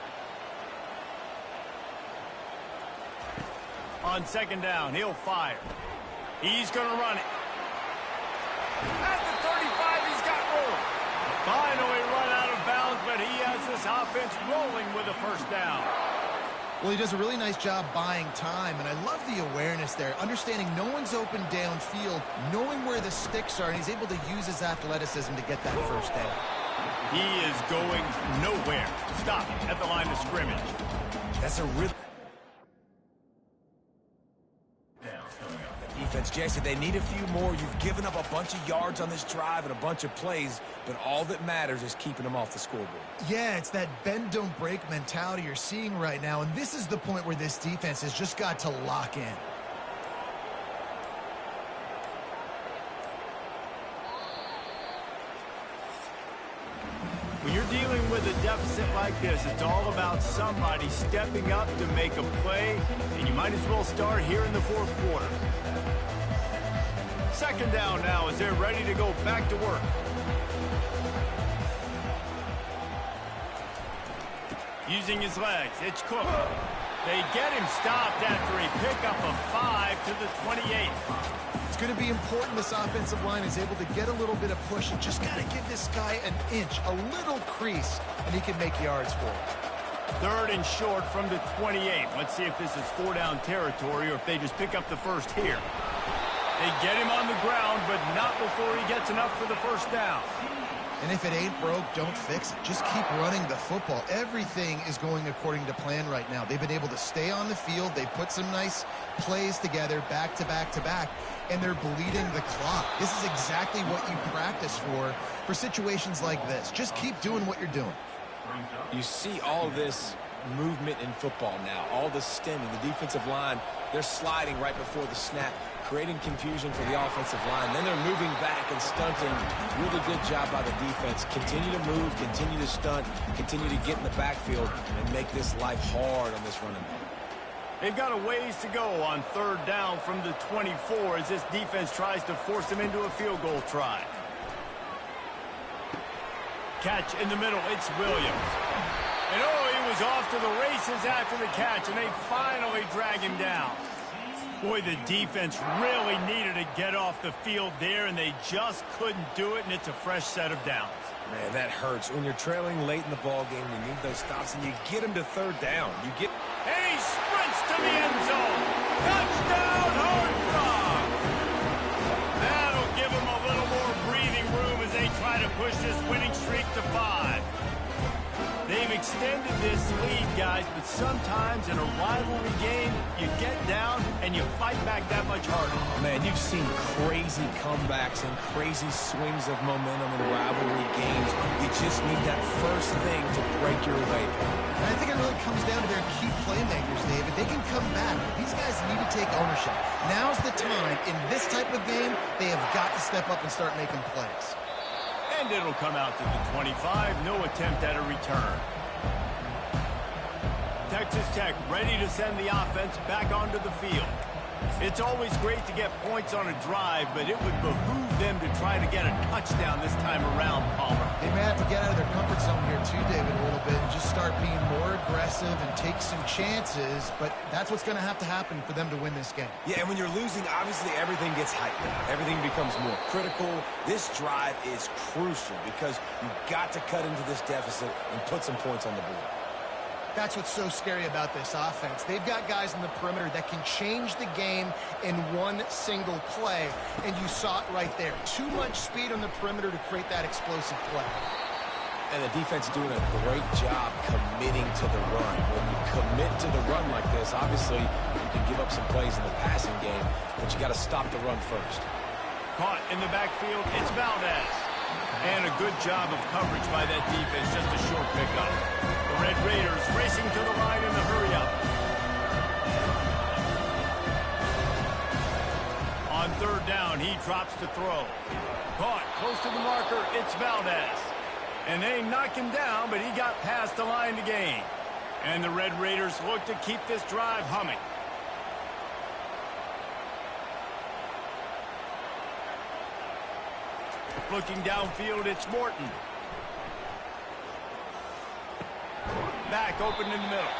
On 2nd down, he'll fire. He's going to run it. At the 35, he's got room. Finally run out of bounds, but he has this offense rolling with a 1st down. Well, he does a really nice job buying time, and I love the awareness there, understanding no one's open downfield, knowing where the sticks are, and he's able to use his athleticism to get that 1st down. He is going nowhere. Stop at the line of scrimmage. That's a really defense, Jesse. They need a few more. You've given up a bunch of yards on this drive and a bunch of plays, but all that matters is keeping them off the scoreboard. Yeah, it's that bend, don't break mentality you're seeing right now, and this is the point where this defense has just got to lock in. When you're dealing with a deficit like this, it's all about somebody stepping up to make a play, and you might as well start here in the 4th quarter. 2nd down now as they're ready to go back to work. Using his legs, it's Cook. They get him stopped after a pickup of 5 to the 28. It's going to be important this offensive line is able to get a little bit of push and just got to give this guy an inch, a little crease, and he can make yards for it. 3rd and short from the 28. Let's see if this is 4-down territory or if they just pick up the first here. They get him on the ground, but not before he gets enough for the 1st down. And if it ain't broke, don't fix it. Just keep running the football. Everything is going according to plan right now. They've been able to stay on the field. They put some nice plays together back to back to back, and they're bleeding the clock. This is exactly what you practice for situations like this. Just keep doing what you're doing. You see all this movement in football now. All the stemming, the defensive line, they're sliding right before the snap, creating confusion for the offensive line. Then they're moving back and stunting. Really good job by the defense. Continue to move, continue to stunt, continue to get in the backfield and make this life hard on this running back. They've got a ways to go on third down from the 24 as this defense tries to force them into a field goal try. Catch in the middle, it's Williams. And he was off to the races after the catch, and they finally drag him down. Boy, the defense really needed to get off the field there, and they just couldn't do it, and it's a fresh set of downs. Man, that hurts. When you're trailing late in the ball game, you need those stops, and you get them to third down. And he sprints to the end zone. Touchdown, Horned Frog! That'll give him a little more breathing room as they try to push this winning streak to 5. They've extended this lead, guys, but sometimes in a rivalry game, you get down and you fight back that much harder. Man, you've seen crazy comebacks and crazy swings of momentum in rivalry games. You just need that first thing to break your way. And I think it really comes down to their key playmakers, David. They can come back. These guys need to take ownership. Now's the time. In this type of game, they have got to step up and start making plays. And it'll come out to the 25. No attempt at a return. Texas Tech ready to send the offense back onto the field. It's always great to get points on a drive, but it would behoove them to try to get a touchdown this time around, Palmer. They may have to get out of their comfort zone here too, David, a little bit, and just start being more aggressive and take some chances, but that's what's going to happen for them to win this game. Yeah, and when you're losing, obviously everything gets hyped up. Everything becomes more critical. This drive is crucial because you've got to cut into this deficit and put some points on the board. That's what's so scary about this offense. They've got guys in the perimeter that can change the game in one single play, and you saw it right there. Too much speed on the perimeter to create that explosive play. And the defense is doing a great job committing to the run. When you commit to the run like this, obviously you can give up some plays in the passing game, but you got to stop the run first. Caught in the backfield, it's Valdez. And a good job of coverage by that defense, just a short pickup. The Red Raiders racing to the line in the hurry-up. On third down, he drops to throw. Caught close to the marker, it's Valdez. And they knock him down, but he got past the line to gain. And the Red Raiders look to keep this drive humming. Looking downfield, it's Morton. Back open in the middle.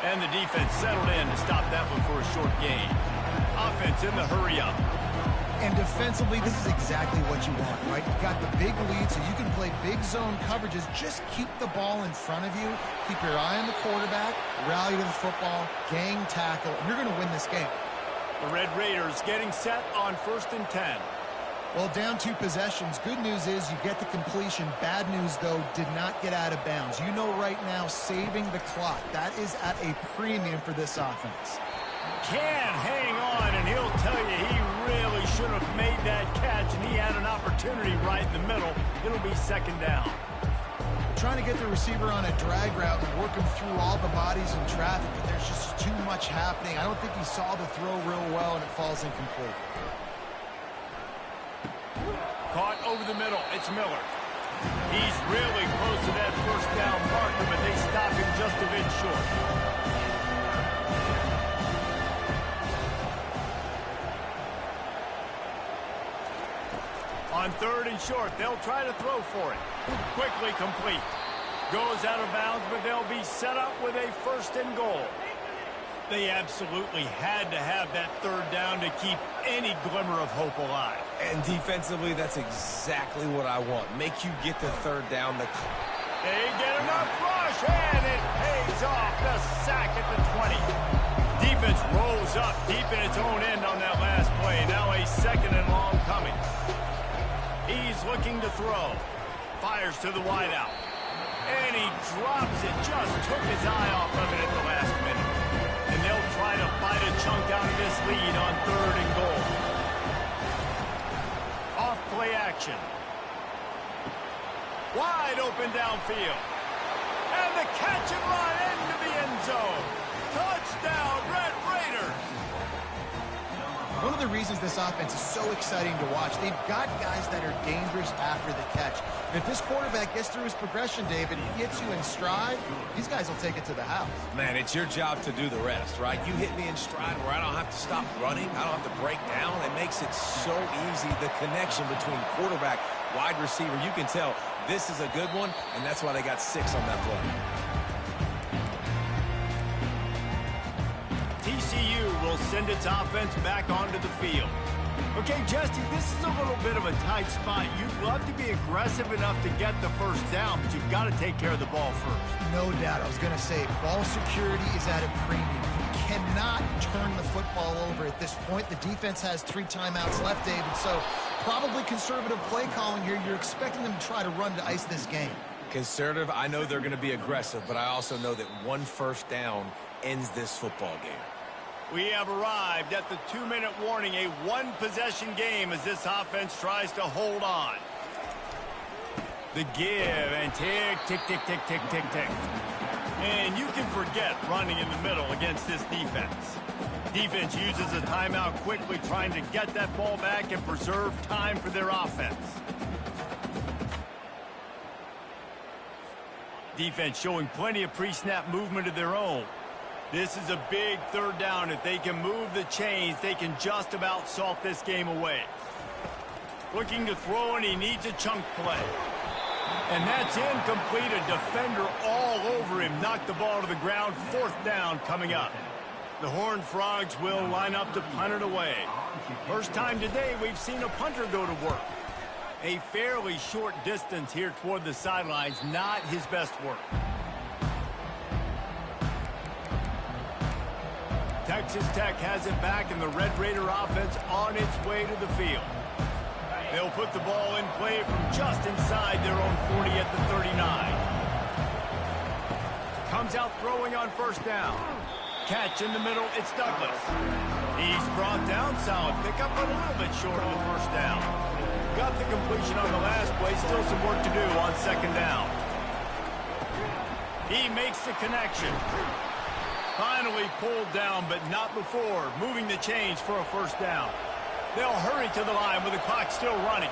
And the defense settled in to stop that one for a short gain. Offense in the hurry-up. And defensively, this is exactly what you want, right? You've got the big lead, so you can play big zone coverages. Just keep the ball in front of you. Keep your eye on the quarterback. Rally to the football. Gang tackle. You're going to win this game. The Red Raiders getting set on 1st and 10. Well, down 2 possessions. Good news is you get the completion. Bad news, though, did not get out of bounds. You know right now, saving the clock. That is at a premium for this offense. Can hang on, and he'll tell you he really should have made that catch, and he had an opportunity right in the middle. It'll be 2nd down. Trying to get the receiver on a drag route and work him through all the bodies in traffic, but there's just too much happening. I don't think he saw the throw real well, and it falls incomplete. Caught over the middle, it's Miller. He's really close to that 1st down marker, but they stop him just a bit short. On 3rd and short, they'll try to throw for it. Quickly complete. Goes out of bounds, but they'll be set up with a 1st and goal. They absolutely had to have that 3rd down to keep any glimmer of hope alive. And defensively, that's exactly what I want. Make you get the 3rd down. They get enough rush, and it pays off. The sack at the 20. Defense rolls up deep in its own end on that last play. Now a 2nd and long coming. He's looking to throw. Fires to the wideout. And he drops it. Just took his eye off of it at the last minute. And they'll try to bite a chunk out of this lead on 3rd and goal. Off play action. Wide open downfield. And the catch and run into the end zone. Touchdown, Red Raiders. One of the reasons this offense is so exciting to watch, they've got guys that are dangerous after the catch. And if this quarterback gets through his progression, David, he gets you in stride, these guys will take it to the house. Man, it's your job to do the rest, right? You hit me in stride where I don't have to stop running. I don't have to break down. It makes it so easy, the connection between quarterback, wide receiver. You can tell this is a good one, and that's why they got 6 on that play. TCU will send its offense back onto the field. Okay, Jesse, this is a little bit of a tight spot. You'd love to be aggressive enough to get the first down, but you've got to take care of the ball first. No doubt. I was going to say, ball security is at a premium. You cannot turn the football over at this point. The defense has 3 timeouts left, David, so probably conservative play calling here. You're expecting them to try to run to ice this game. Conservative, I know they're going to be aggressive, but I also know that 1 first down ends this football game. We have arrived at the 2-minute warning, a 1-possession game as this offense tries to hold on. The give and tick, tick, tick, tick, tick, tick, tick. And you can forget running in the middle against this defense. Defense uses a timeout quickly, trying to get that ball back and preserve time for their offense. Defense showing plenty of pre-snap movement of their own. This is a big 3rd down. If they can move the chains, they can just about salt this game away. Looking to throw, and he needs a chunk play. And that's incomplete. A defender all over him. Knocked the ball to the ground. 4th down coming up. The Horned Frogs will line up to punt it away. First time today we've seen a punter go to work. A fairly short distance here toward the sidelines. Not his best work. Texas Tech has it back, and the Red Raider offense on its way to the field. They'll put the ball in play from just inside their own 40 at the 39. Comes out throwing on 1st down. Catch in the middle, it's Douglas. He's brought down, solid pickup, but a little bit short of the 1st down. Got the completion on the last play, still some work to do on 2nd down. He makes the connection. Finally pulled down, but not before moving the chains for a 1st down. They'll hurry to the line with the clock still running.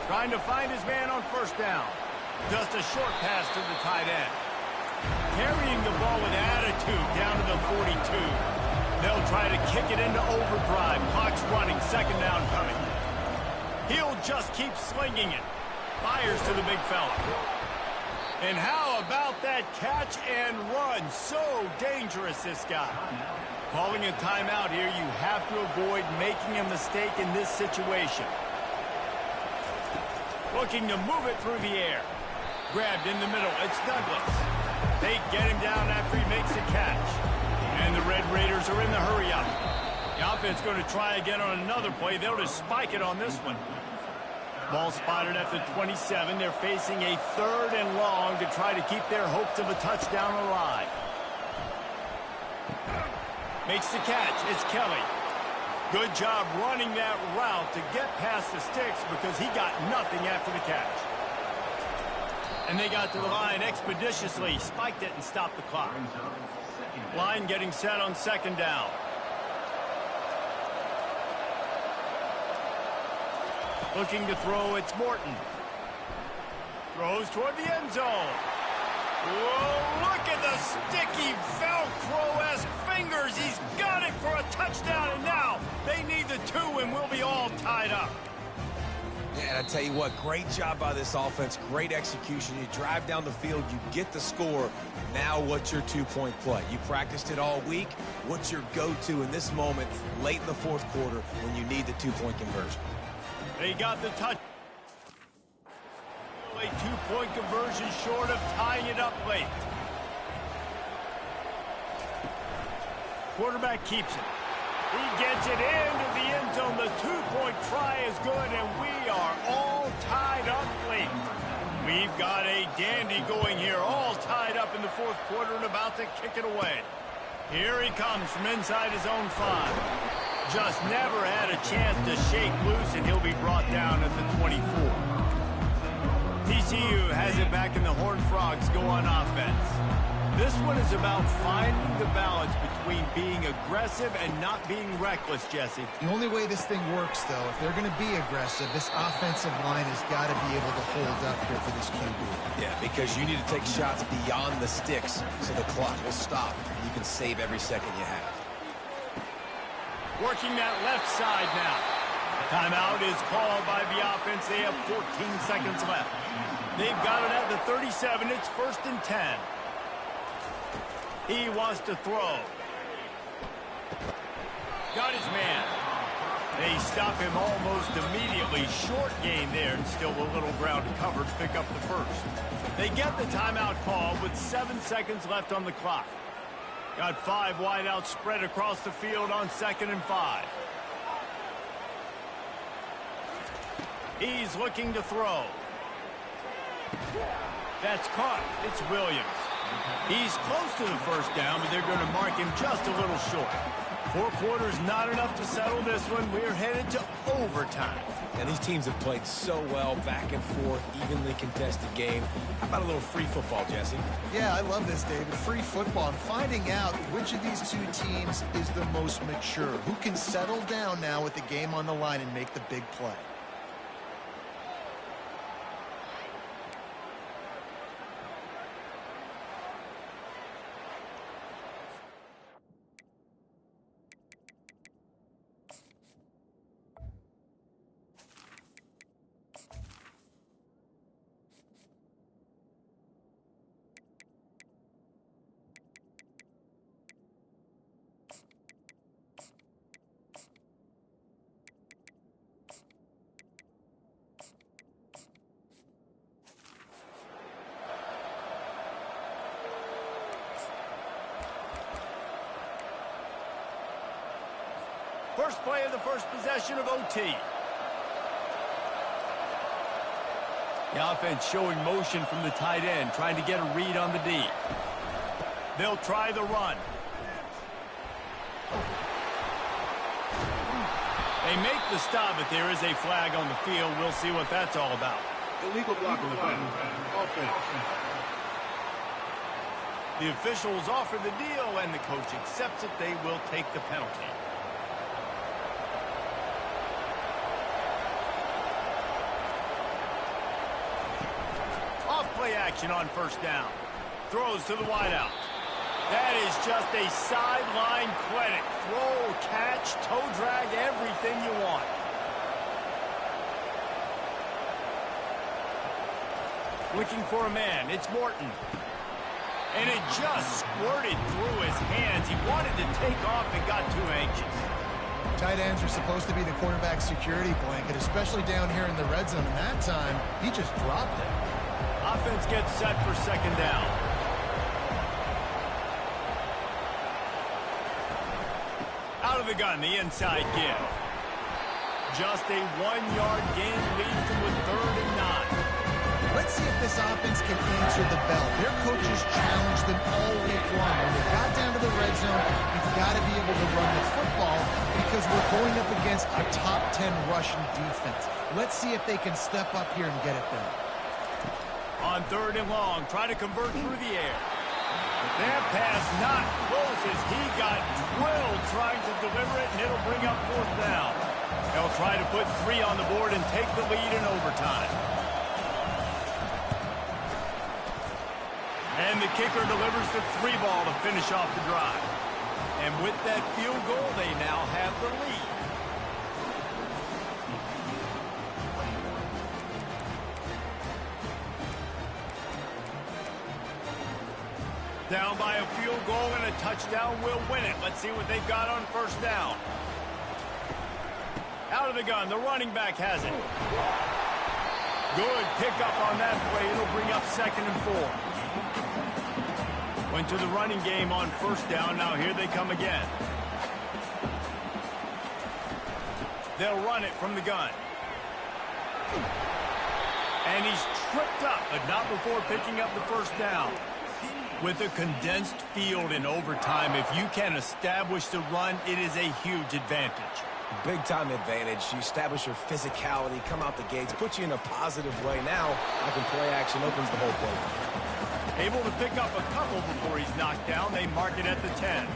Trying to find his man on 1st down. Just a short pass to the tight end. Carrying the ball with attitude down to the 42. They'll try to kick it into overdrive. Clock's running, 2nd down coming. He'll just keep slinging it. Fires to the big fella. And how about that catch and run? So dangerous, this guy. Calling a timeout here, you have to avoid making a mistake in this situation. Looking to move it through the air. Grabbed in the middle, it's Douglas. They get him down after he makes the catch. And the Red Raiders are in the hurry up. The offense going to try again on another play. They'll just spike it on this one. Ball spotted at the 27. They're facing a 3rd and long to try to keep their hopes of a touchdown alive. Makes the catch. It's Kelly. Good job running that route to get past the sticks because he got nothing after the catch. And they got to the line expeditiously, spiked it and stopped the clock. Line getting set on 2nd down. Looking to throw, it's Morton. Throws toward the end zone. Whoa, look at the sticky Velcro-esque fingers. He's got it for a touchdown, and now they need the 2, and we'll be all tied up. Yeah, and I tell you what, great job by this offense, great execution. You drive down the field, you get the score. Now what's your 2-point play? You practiced it all week. What's your go-to in this moment late in the 4th quarter when you need the 2-point conversion? They got the touch. A 2-point conversion short of tying it up late. Quarterback keeps it. He gets it into the end zone. The 2-point try is good, and we are all tied up late. We've got a dandy going here, all tied up in the 4th quarter and about to kick it away. Here he comes from inside his own 5. Just never had a chance to shake loose, and he'll be brought down at the 24. TCU has it back, and the Horned Frogs go on offense. This one is about finding the balance between being aggressive and not being reckless, Jesse. The only way this thing works, though, if they're going to be aggressive, this offensive line has got to be able to hold up here for this QB. Yeah, because you need to take shots beyond the sticks so the clock will stop. You can save every second you have. Working that left side now. Timeout is called by the offense. They have 14 seconds left. They've got it at the 37. It's 1st and 10. He wants to throw. Got his man. They stop him almost immediately. Short gain there, and still a little ground to cover to pick up the first. They get the timeout call with 7 seconds left on the clock. Got 5 wideouts spread across the field on 2nd and 5. He's looking to throw. That's caught. It's Williams. He's close to the first down, but they're going to mark him just a little short. 4 quarters, not enough to settle this one. We're headed to overtime. And these teams have played so well, back and forth, evenly contested game. How about a little free football, Jesse? Yeah, I love this, David. Free football. I'm finding out which of these two teams is the most mature. Who can settle down now with the game on the line and make the big play? First play of the first possession of OT. The offense showing motion from the tight end, trying to get a read on the D. They'll try the run. They make the stop, but there is a flag on the field. We'll see what that's all about. Illegal block on the offense. The officials offer the deal, and the coach accepts it. They will take the penalty. Play action on first down. Throws to the wideout. That is just a sideline clinic. Throw, catch, toe drag, everything you want. Looking for a man. It's Morton. And it just squirted through his hands. He wanted to take off and got too anxious. Tight ends are supposed to be the quarterback's security blanket, especially down here in the red zone. And that time, he just dropped it. Offense gets set for second down. Out of the gun, the inside give. Just a 1-yard gain leads them with 3rd and 9. Let's see if this offense can answer the bell. Their coaches challenged them all week long. When they got down to the red zone, you've got to be able to run the football because we're going up against a top 10 rushing defense. Let's see if they can step up here and get it done. On 3rd and long, try to convert through the air. That pass not close as he got drilled trying to deliver it, and it'll bring up 4th down. They'll try to put 3 on the board and take the lead in overtime. And the kicker delivers the 3 ball to finish off the drive. And with that field goal, they now have the lead. Down by a field goal and a touchdown will win it. Let's see what they've got on first down. Out of the gun, the running back has it. Good pickup on that play. It'll bring up 2nd and 4. Went to the running game on first down. Now here they come again. They'll run it from the gun. And he's tripped up, but not before picking up the first down. With a condensed field in overtime, if you can establish the run, it is a huge advantage. Big-time advantage. You establish your physicality, come out the gates, put you in a positive way. Now, like in play action, opens the whole play. Able to pick up a couple before he's knocked down. They mark it at the 10.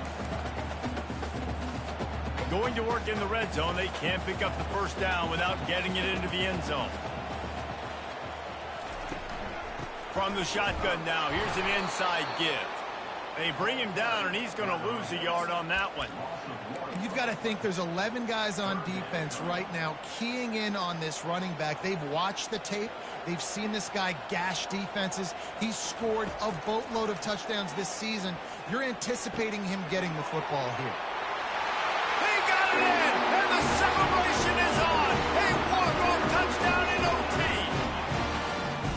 Going to work in the red zone. They can't pick up the first down without getting it into the end zone. From the shotgun now, here's an inside give. They bring him down, and he's going to lose a yard on that one. You've got to think there's 11 guys on defense right now keying in on this running back. They've watched the tape. They've seen this guy gash defenses. He's scored a boatload of touchdowns this season. You're anticipating him getting the football here. He got it in, and the celebration is on. A walk-off touchdown in OT.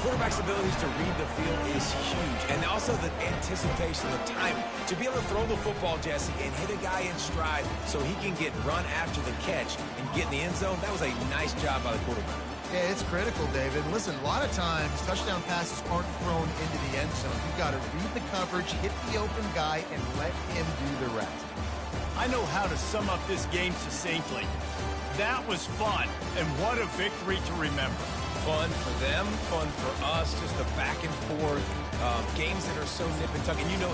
Quarterback's abilities to read the field is huge, and also the anticipation, the timing. To be able to throw the football, Jesse, and hit a guy in stride so he can get run after the catch and get in the end zone, that was a nice job by the quarterback. Yeah, it's critical, David. Listen, a lot of times touchdown passes aren't thrown into the end zone. You've got to read the coverage, hit the open guy, and let him do the rest. I know how to sum up this game succinctly. That was fun, and what a victory to remember. Fun for them, fun for us, just the back and forth, games that are so nip and tuck. And you know,